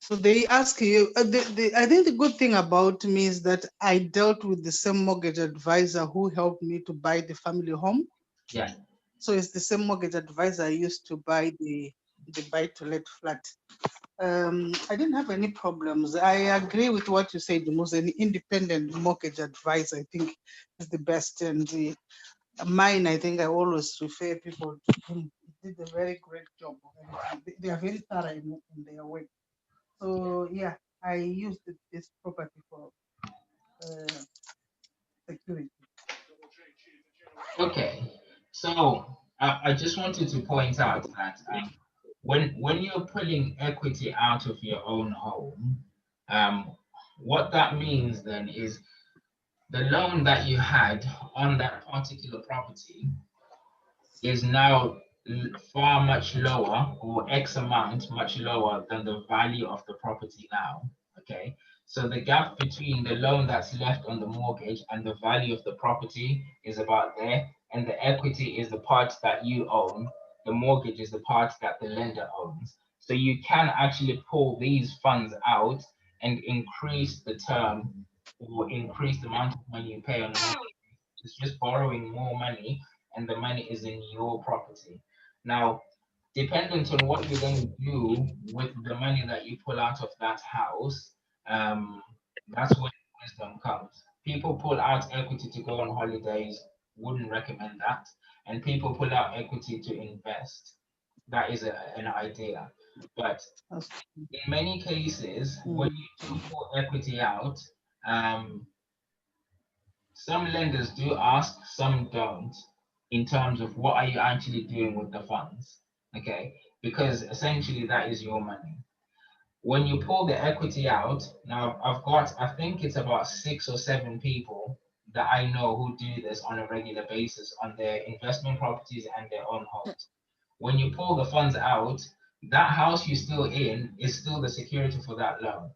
So they ask you, I think the good thing about me is that I dealt with the same mortgage advisor who helped me to buy the family home. Yeah. So it's the same mortgage advisor I used to buy the buy to let flat. I didn't have any problems. I agree with what you said, Mus. An independent mortgage advisor, I think, is the best. And mine, I think I always refer people to him. He did a very great job. They are very thorough in their work. So yeah, I used this property for security. Okay. So I just wanted to point out that when you're pulling equity out of your own home, What that means then is the loan that you had on that particular property is now far much lower, or X amount much lower than the value of the property now. Okay, so the gap between the loan that's left on the mortgage and the value of the property is about there, and the equity is the part that you own, the mortgage is the part that the lender owns. So you can actually pull these funds out and increase the term or increase the amount of money you pay on the mortgage. It's just borrowing more money, and the money is in your property. Now, dependent on what you're going to do with the money that you pull out of that house, that's where wisdom comes. People pull out equity to go on holidays, wouldn't recommend that. And people pull out equity to invest. That is an idea. But in many cases, when you do pull equity out, some lenders do ask, some don't, in terms of what are you actually doing with the funds, okay? Because essentially that is your money. When you pull the equity out, now I've got, I think it's about 6 or 7 people that I know who do this on a regular basis on their investment properties and their own homes. When you pull the funds out, that house you're still in is still the security for that loan,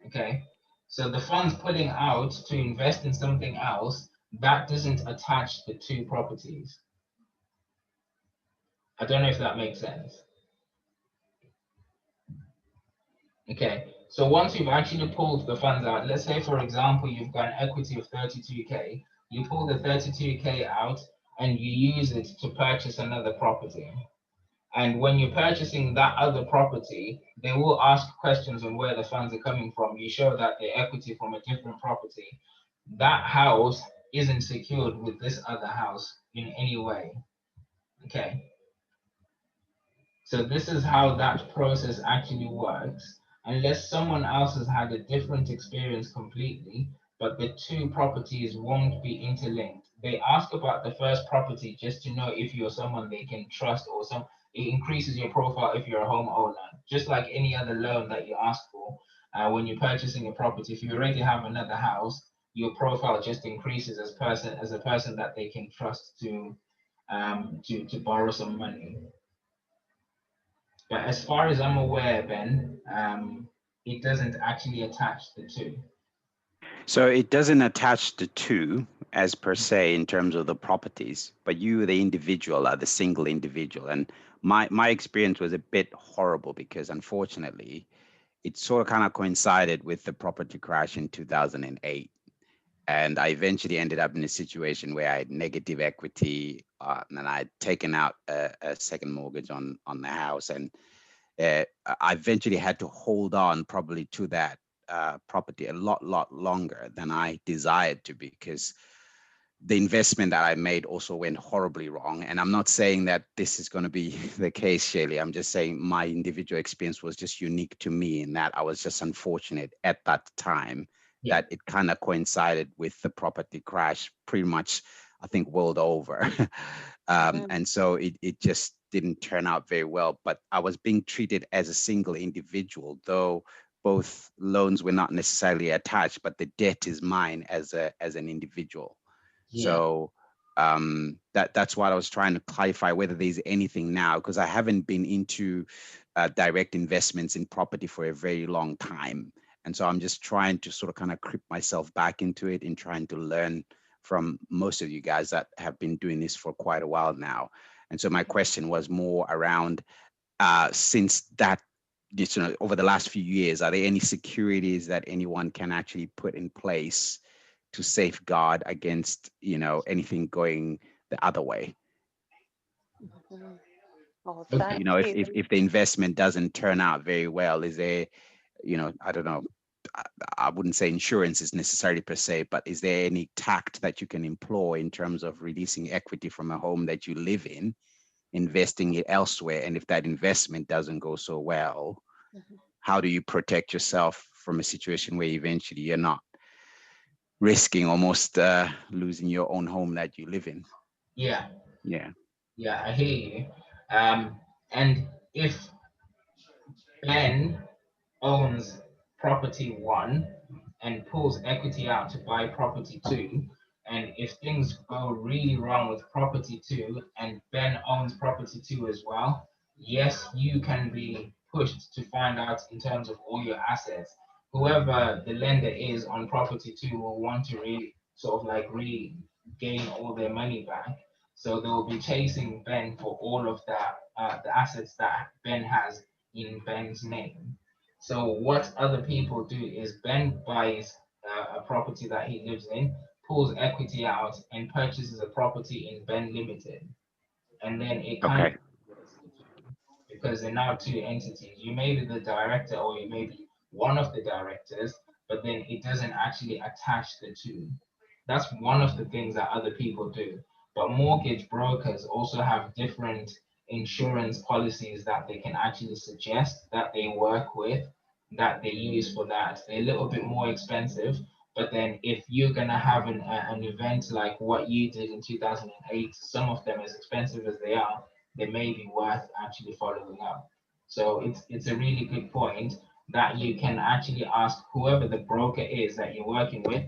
okay? So the funds putting out to invest in something else, that doesn't attach the two properties. I don't know if that makes sense. Okay, so once you've actually pulled the funds out, let's say for example, you've got an equity of 32K, you pull the 32K out and you use it to purchase another property. And when you're purchasing that other property, they will ask questions on where the funds are coming from. You show that the equity from a different property. That house isn't secured with this other house in any way. Okay. So this is how that process actually works. Unless someone else has had a different experience completely, but the two properties won't be interlinked. They ask about the first property just to know if you're someone they can trust, or it increases your profile if you're a homeowner, just like any other loan that you ask for. When you're purchasing a property, if you already have another house, your profile just increases as a person that they can trust to borrow some money. But as far as I'm aware, Ben, it doesn't actually attach the two. So it doesn't attach the two as per se in terms of the properties, but you, the individual, are the single individual. And my experience was a bit horrible because unfortunately, it sort of kind of coincided with the property crash in 2008. And I eventually ended up in a situation where I had negative equity, and I'd taken out a second mortgage on the house. And I eventually had to hold on probably to that property a lot longer than I desired to, because the investment that I made also went horribly wrong. And I'm not saying that this is going to be the case, Shaylee. I'm just saying my individual experience was just unique to me in that I was just unfortunate at that time. Yeah. That it kind of coincided with the property crash pretty much, I think, world over. And so it just didn't turn out very well. But I was being treated as a single individual, though both loans were not necessarily attached, but the debt is mine as an individual. Yeah. So that's what I was trying to clarify, whether there's anything now, because I haven't been into direct investments in property for a very long time. And so I'm just trying to sort of kind of creep myself back into it and trying to learn from most of you guys that have been doing this for quite a while now. And so my question was more around, since that, over the last few years, are there any securities that anyone can actually put in place to safeguard against, anything going the other way? Oh, if the investment doesn't turn out very well, is there, I don't know, I wouldn't say insurance is necessarily per se, but is there any tact that you can employ in terms of releasing equity from a home that you live in, investing it elsewhere? And if that investment doesn't go so well, how do you protect yourself from a situation where eventually you're not risking almost losing your own home that you live in? Yeah, I hear you. And if Ben owns property 1 and pulls equity out to buy property too. And if things go really wrong with property too, and Ben owns property too as well, yes, you can be pushed to find out in terms of all your assets. Whoever the lender is on property too will want to really sort of like regain all their money back. So they'll be chasing Ben for all of that, the assets that Ben has in Ben's name. So what other people do is Ben buys a property that he lives in, pulls equity out, and purchases a property in Ben Limited, and then it kind Okay. of because they're now two entities. You may be the director or you may be one of the directors, but then it doesn't actually attach the two. That's one of the things that other people do. But mortgage brokers also have different insurance policies that they can actually suggest that they work with, that they use for that. They're a little bit more expensive, but then if you're gonna have an event like what you did in 2008, some of them as expensive as they are, they may be worth actually following up. So it's a really good point that you can actually ask whoever the broker is that you're working with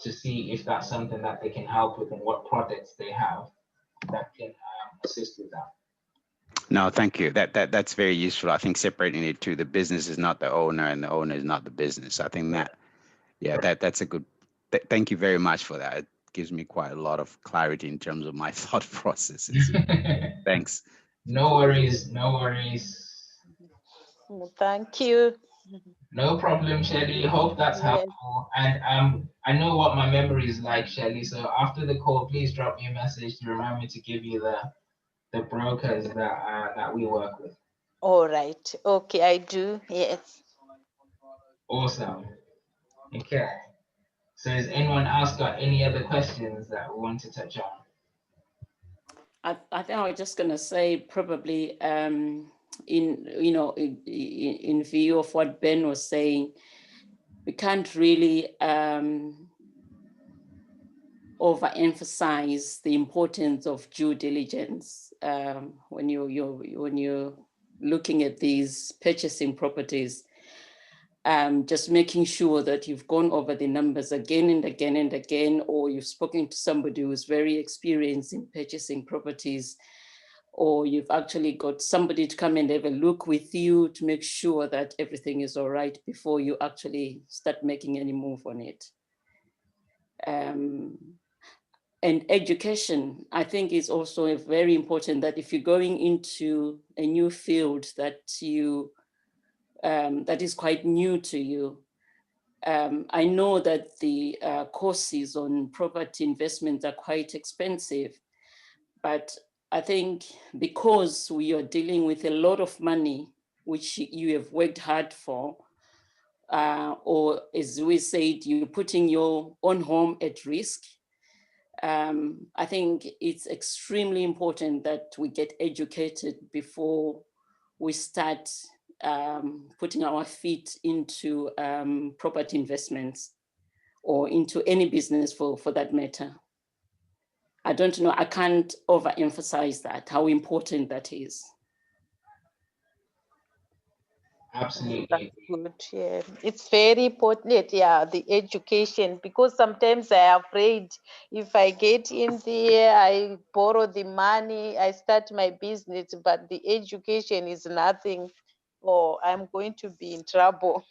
to see if that's something that they can help with and what products they have that can assist with that. No, thank you. That's very useful. I think separating it to the business is not the owner and the owner is not the business. I think that, yeah, that's a good, thank you very much for that. It gives me quite a lot of clarity in terms of my thought processes. Thanks. No worries, no worries. Thank you. No problem, Shelly. Hope that's Yes. helpful. And I know what my memory is like, Shelly. So after the call, please drop me a message to remind me to give you the brokers that we work with. All right. Okay, I do. Yes. Awesome. Okay. So has anyone else got any other questions that we want to touch on? I think I was just going to say probably in view of what Ben was saying, we can't really overemphasize the importance of due diligence when you're looking at these purchasing properties. Just making sure that you've gone over the numbers again and again and again, or you've spoken to somebody who's very experienced in purchasing properties, or you've actually got somebody to come and have a look with you to make sure that everything is all right before you actually start making any move on it. And education, I think, is also very important, that if you're going into a new field that that is quite new to you. I know that the courses on property investments are quite expensive, but I think because we are dealing with a lot of money, which you have worked hard for, or as we said, you're putting your own home at risk. I think it's extremely important that we get educated before we start putting our feet into property investments or into any business for that matter. I don't know, I can't overemphasize that, how important that is. Absolutely. That's good. Yeah, it's very important. Yeah, the education, because sometimes I am afraid if I get in there, I borrow the money, I start my business, but the education is nothing, or I'm going to be in trouble.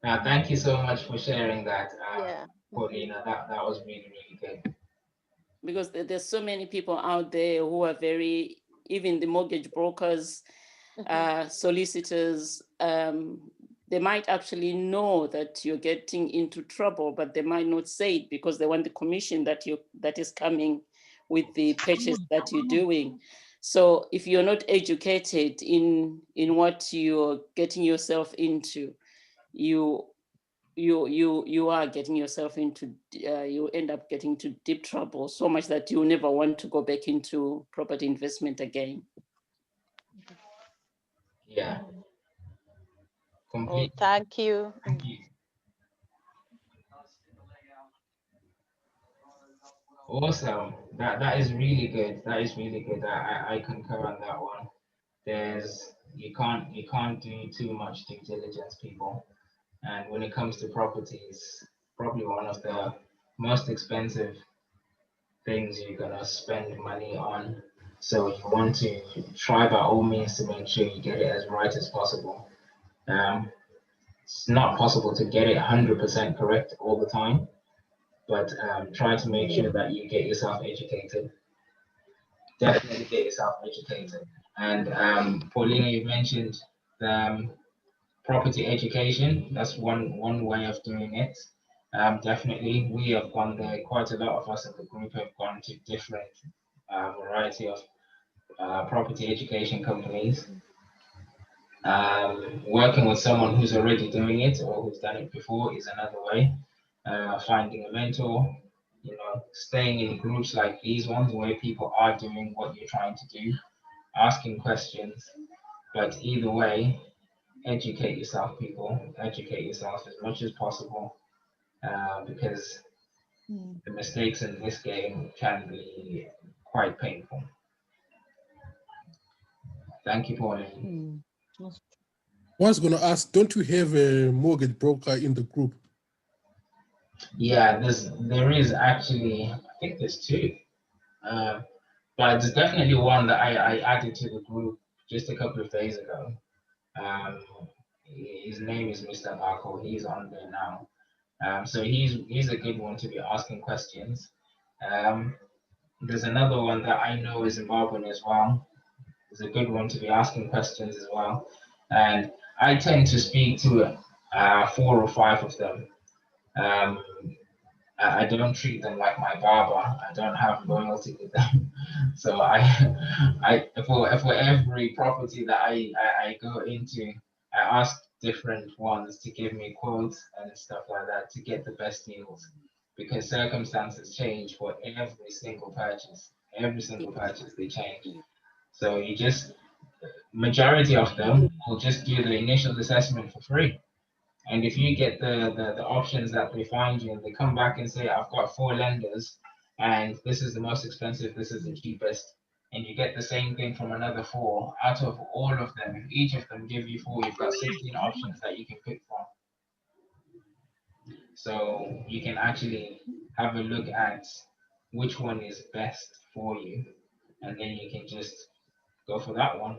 Now, thank you so much for sharing that, Yeah. Paulina. That was really, really good. Because there's so many people out there who are even the mortgage brokers, solicitors, they might actually know that you're getting into trouble, but they might not say it because they want the commission that is coming with the purchase that you're doing. So if you're not educated in what you're getting yourself into, you are getting yourself into, you end up getting into deep trouble, so much that you never want to go back into property investment again. Yeah. Oh, thank you. Thank you. Awesome. That is really good. That is really good. I concur on that one. There's you can't do too much due diligence, people. And when it comes to properties, probably one of the most expensive things you're gonna spend money on. So you want to try by all means to make sure you get it as right as possible. It's not possible to get it 100% correct all the time, but try to make sure that you get yourself educated. Definitely get yourself educated. And Paulina, you mentioned property education. That's one way of doing it. Definitely, we have gone there. Quite a lot of us in the group have gone to different variety of property education companies. Working with someone who's already doing it or who's done it before is another way. Finding a mentor, staying in groups like these ones where people are doing what you're trying to do, asking questions. But either way, educate yourself, people. Educate yourself as much as possible, because the mistakes in this game can be quite painful. Thank you, Pauline. I was going to ask, don't you have a mortgage broker in the group? Yeah, there is actually, I think there's two. But there's definitely one that I added to the group just a couple of days ago. His name is Mr. Marco. He's on there now. So he's a good one to be asking questions. There's another one that I know is Zimbabwean as well. It's a good one to be asking questions as well. And I tend to speak to 4 or 5 of them. I don't treat them like my barber. I don't have loyalty with them. So for every property that I go into, I ask different ones to give me quotes and stuff like that to get the best deals, because circumstances change for every single purchase. Every single purchase they change. So majority of them will just do the initial assessment for free. And if you get the options that they find you and they come back and say, I've got 4 lenders and this is the most expensive, this is the cheapest, and you get the same thing from another 4, out of all of them, if each of them give you 4, you've got 16 options that you can pick from. So you can actually have a look at which one is best for you, and then you can just go for that one.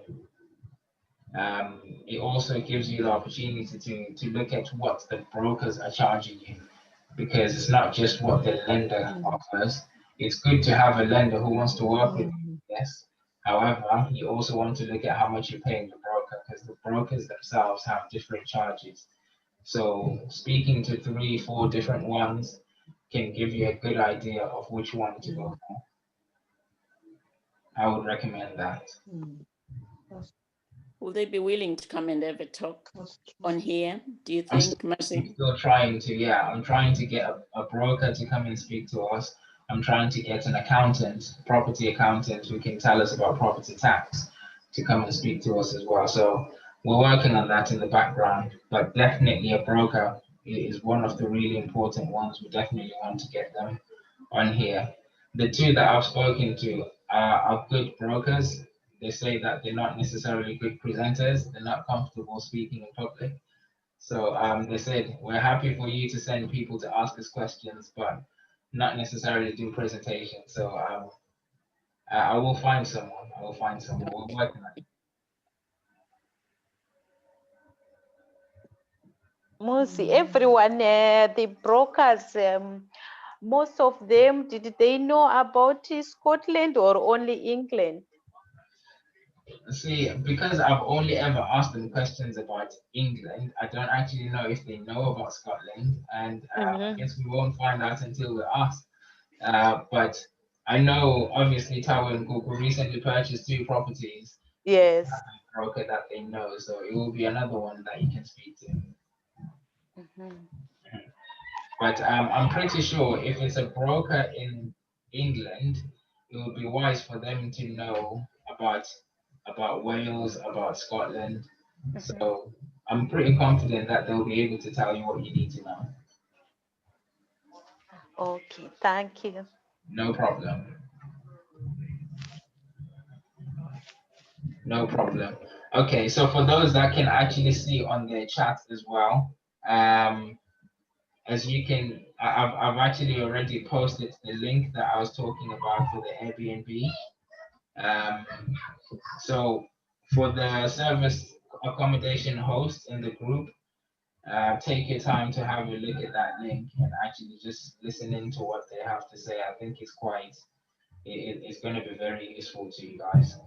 It also gives you the opportunity to look at what the brokers are charging you, because it's not just what the lender offers. It's good to have a lender who wants to work with you, yes. However, you also want to look at how much you're paying the broker, because the brokers themselves have different charges. So speaking to 3, 4 different ones can give you a good idea of which one to go for. I would recommend that. Will they be willing to come and have a talk on here, do you I'm think, Mercy? still trying to, yeah, I'm trying to get a broker to come and speak to us. I'm trying to get an accountant, property accountant, who can tell us about property tax to come and speak to us as well. So we're working on that in the background, but definitely a broker is one of the really important ones. We definitely want to get them on here. The 2 that I've spoken to are good brokers. They say that they're not necessarily good presenters. They're not comfortable speaking in public. So they said, we're happy for you to send people to ask us questions, but not necessarily do presentations. So I will find someone. I will find someone. We're working on it. Musi, everyone, the brokers, most of them, did they know about Scotland or only England? See, because I've only ever asked them questions about England, I don't actually know if they know about Scotland, and I guess we won't find out until we're asked. But I know, obviously, Tower and Google recently purchased 2 properties. Yes. A broker that they know, so it will be another one that you can speak to. But I'm pretty sure if it's a broker in England, it would be wise for them to know about Wales, about Scotland. So I'm pretty confident that they'll be able to tell you what you need to know. Okay, thank you. No problem. No problem. Okay, so for those that can actually see on their chat as well, as you can, I've actually already posted the link that I was talking about for the Airbnb. So for the service accommodation host in the group, take your time to have a look at that link and actually just listen into what they have to say. I think it's quite, it's going to be very useful to you guys.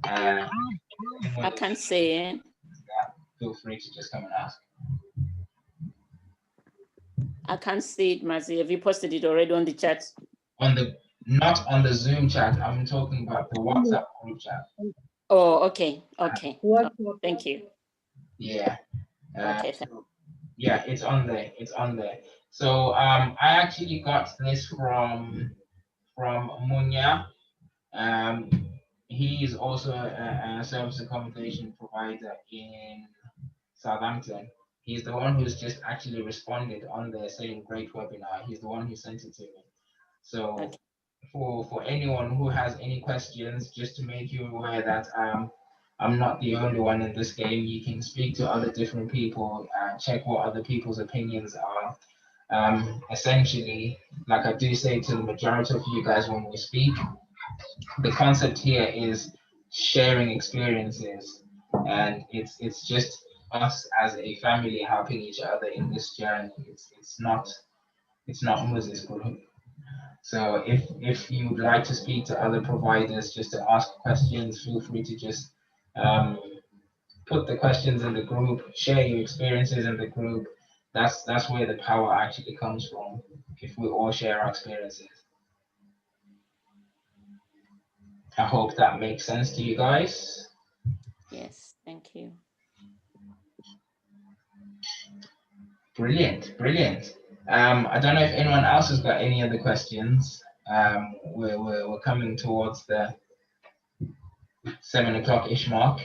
I can't say it. Feel free to just come and ask. I can't see it, Mazi. Have you posted it already on the chat? Not on the Zoom chat. I'm talking about the WhatsApp group chat. Oh, okay. Okay. Thank you. Yeah. Okay. Yeah, it's on there. It's on there. So I actually got this from Munya. He is also a service accommodation provider in Southampton. He's the one who's just actually responded on there saying great webinar. He's the one who sent it to me. So Okay. for anyone who has any questions, just to make you aware that I'm not the only one in this game. You can speak to other different people and check what other people's opinions are. Essentially, like I do say to the majority of you guys when we speak, the concept here is sharing experiences, and it's just us as a family helping each other in this journey. It's not Moses group. So if you would like to speak to other providers just to ask questions, feel free to just put the questions in the group, share your experiences in the group. That's where the power actually comes from, if we all share our experiences. I hope that makes sense to you guys. Yes, thank you. Brilliant, brilliant. I don't know if anyone else has got any other questions. We're coming towards the 7 o'clock-ish mark.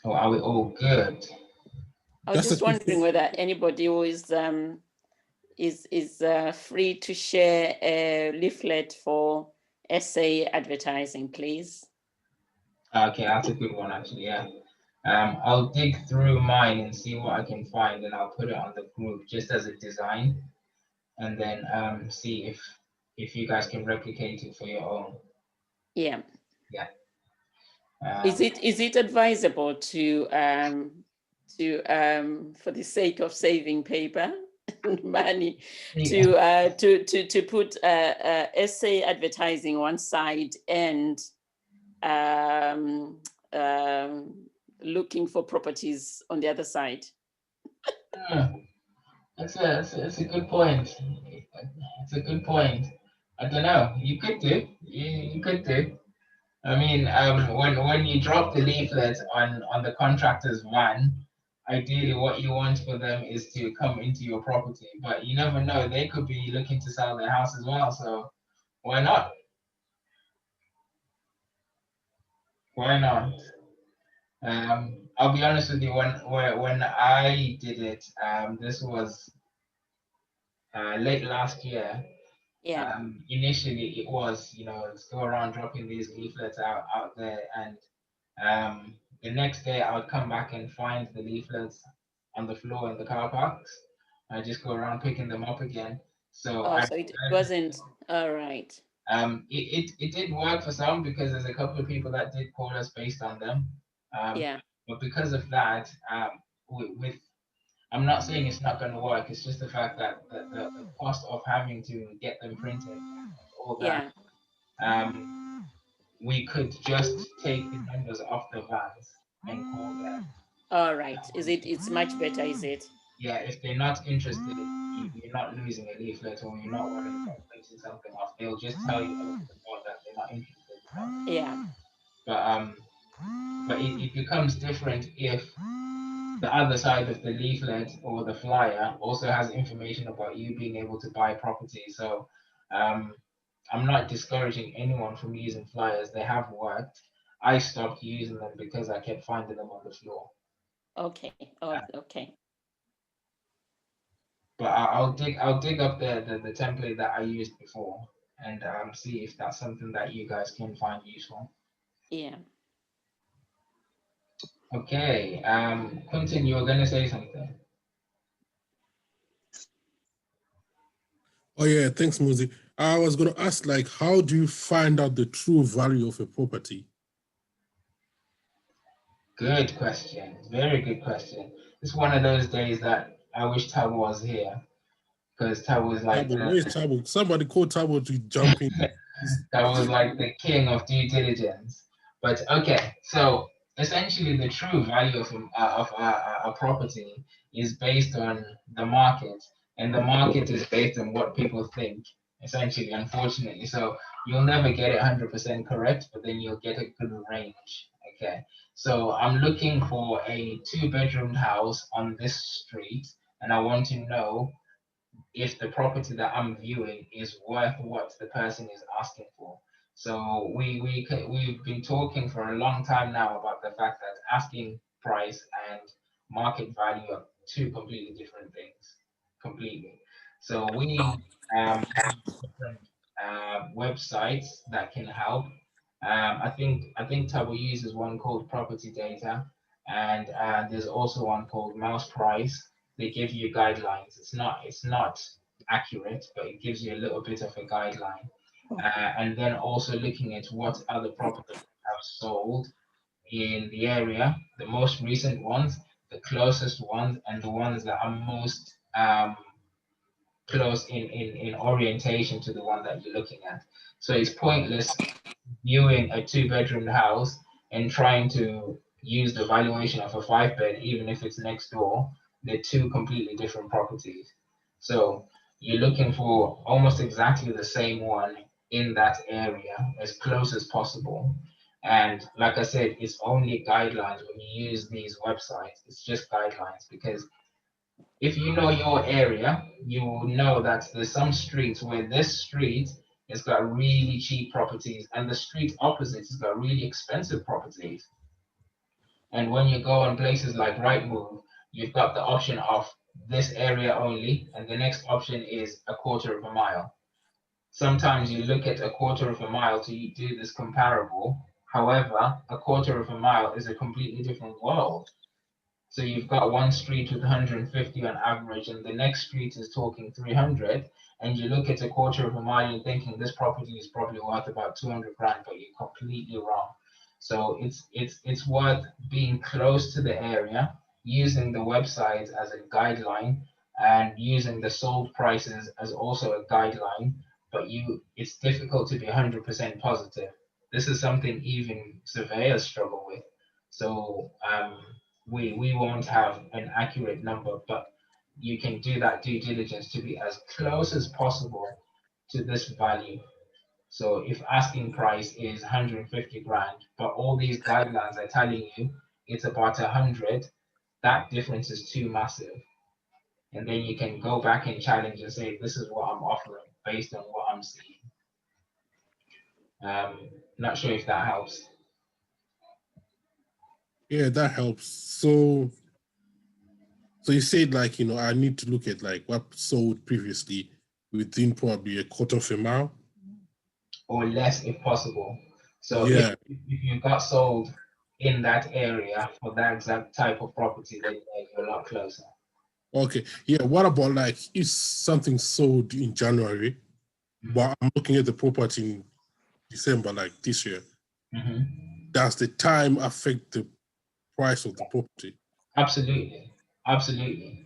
Or are we all good? I was just wondering whether anybody who is free to share a leaflet for SA advertising, please. Okay, that's a good one actually, yeah. I'll dig through mine and see what I can find, and I'll put it on the group just as a design, and then see if you guys can replicate it for your own. Yeah. Yeah. Is it advisable to for the sake of saving paper and money to put essay advertising one side and looking for properties on the other side? That's a good point. It's a good point. I don't know. You could do. You could do. I mean, when you drop the leaflet on the contractor's van, ideally what you want for them is to come into your property. But you never know. They could be looking to sell their house as well. So why not? Why not? I'll be honest with you. When I did it, this was late last year. Yeah. Initially, it was, let's go around dropping these leaflets out there, and the next day I would come back and find the leaflets on the floor in the car parks. I just go around picking them up again. So so it wasn't all right. It did work for some because there's a couple of people that did call us based on them. Yeah. But because of that, with I'm not saying it's not going to work. It's just the fact that the cost of having to get them printed, all that. Yeah. We could just take the numbers off the vans and call them. All right. It's much better, is it? Yeah, if they're not interested, you're not losing a leaflet or you're not worried about printing something off. They'll just tell you over the phone that they're not interested. Yeah. But it becomes different if the other side of the leaflet or the flyer also has information about you being able to buy property. So I'm not discouraging anyone from using flyers. They have worked. I stopped using them because I kept finding them on the floor. Okay. Oh, okay. But I'll dig up the template that I used before and see if that's something that you guys can find useful. Yeah. Okay, Quentin, you were gonna say something. Oh yeah, thanks, Muzi. I was going to ask, like, how do you find out the true value of a property? Good question. Very good question. It's one of those days that I wish Tab was here, because Tab was like Tabo, where is Tabo? Somebody call Tabo to jump in. that was like the king of due diligence. But okay, so essentially the true value of a property is based on the market, and the market is based on what people think, essentially, unfortunately. So you'll never get it 100% correct, but then you'll get a good range. Okay, so I'm looking for a 2-bedroom house on this street, and I want to know if the property that I'm viewing is worth what the person is asking for. So we've been talking for a long time now about the fact that asking price and market value are two completely different things, completely. So we have different websites that can help. I think Tabo uses one called Property Data, and there's also one called Mouse Price. They give you guidelines. It's not accurate, but it gives you a little bit of a guideline. And then also looking at what other properties have sold in the area, the most recent ones, the closest ones, and the ones that are most close in orientation to the one that you're looking at. So it's pointless viewing a 2-bedroom house and trying to use the valuation of a 5-bed, even if it's next door. They're two completely different properties. So you're looking for almost exactly the same one in that area, as close as possible. And like I said, it's only guidelines when you use these websites. It's just guidelines, because if you know your area, you will know that there's some streets where this street has got really cheap properties, and the street opposite has got really expensive properties. And when you go on places like Rightmove, you've got the option of this area only, and the next option is a quarter of a mile. Sometimes you look at a quarter of a mile to do this comparable. However, a quarter of a mile is a completely different world. So you've got one street with 150 on average, and the next street is talking 300. And you look at a quarter of a mile and thinking this property is probably worth about 200 grand, but you're completely wrong. So it's worth being close to the area, using the website as a guideline, and using the sold prices as also a guideline. But it's difficult to be 100% positive. This is something even surveyors struggle with. So we won't have an accurate number, but you can do that due diligence to be as close as possible to this value. So if asking price is 150 grand, but all these guidelines are telling you it's about 100, that difference is too massive. And then you can go back and challenge and say, this is what I'm offering based on what I'm seeing. Not sure if that helps. Yeah, that helps. So you said, like, I need to look at like what sold previously within probably a quarter of a mile, or less if possible. So yeah. if you got sold in that area for that exact type of property, then you're a lot closer. Okay, yeah. What about like if something sold in January, but I'm looking at the property in December, like this year? Does the time affect the price of the property? Absolutely, absolutely.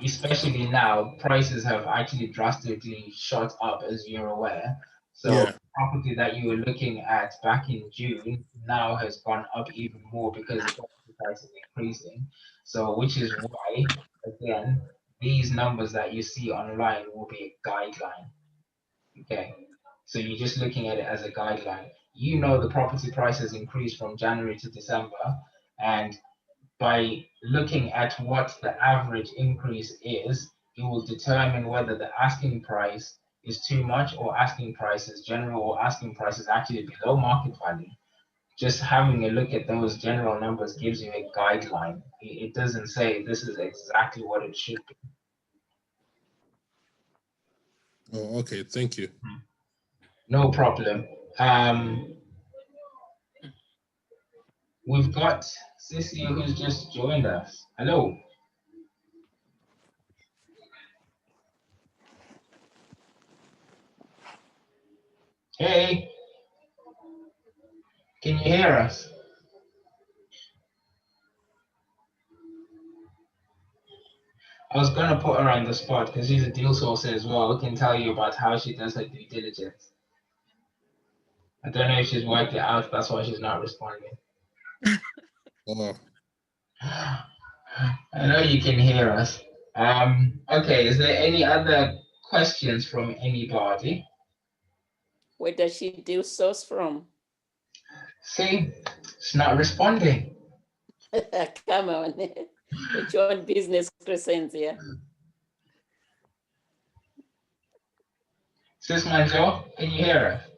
Especially now, prices have actually drastically shot up, as you're aware. So Yeah. property that you were looking at back in June now has gone up even more because the property price is increasing. So which is why, again, these numbers that you see online will be a guideline. Okay. So you're just looking at it as a guideline. You know the property prices increased from January to December, and by looking at what the average increase is, it will determine whether the asking price is too much, or asking price is general, or asking price is actually below market value. Just having a look at those general numbers gives you a guideline. It doesn't say this is exactly what it should be. Oh, okay. Thank you. No problem. We've got Sissy who's just joined us. Hello. Hey. Can you hear us? I was going to put her on the spot because she's a deal sourcer as well. We can tell you about how she does her due diligence. I don't know if she's worked it out. That's why she's not responding. I know you can hear us. Okay, is there any other questions from anybody? Where does she deal source from? See, it's not responding. Come on. It's your own business, Crescencia. Sis Manjo, can you hear us?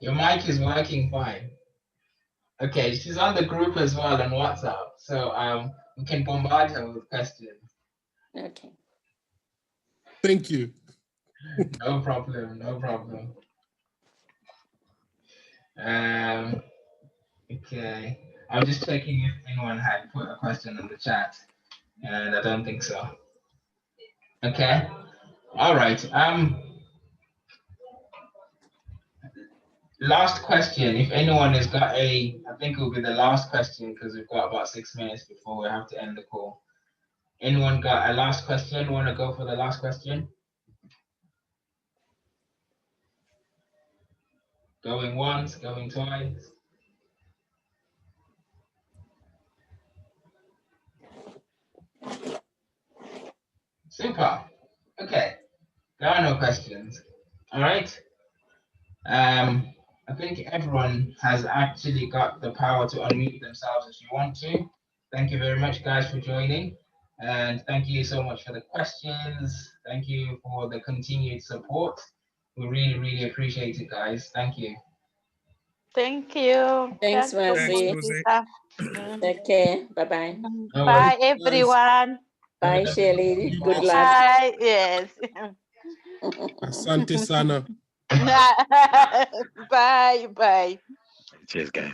Your mic is working fine. Okay, she's on the group as well on WhatsApp, so we can bombard her with questions. Okay. Thank you. No problem, no problem. Okay, I'm just checking if anyone had put a question in the chat, and I don't think so. Okay, all right. Last question. If anyone has got I think it will be the last question because we've got about 6 minutes before we have to end the call. Anyone got a last question? Want to go for the last question? Going once, going twice. Super. Okay. There are no questions. All right. I think everyone has actually got the power to unmute themselves if you want to. Thank you very much, guys, for joining. And thank you so much for the questions. Thank you for the continued support. We really, really appreciate it, guys. Thank you. Thank you. Thanks, Mercy. Take care. Bye-bye. Bye, everyone. Bye, Shirley. Good luck. Bye. Yes. Asante sana. Bye. Bye. Cheers, guys.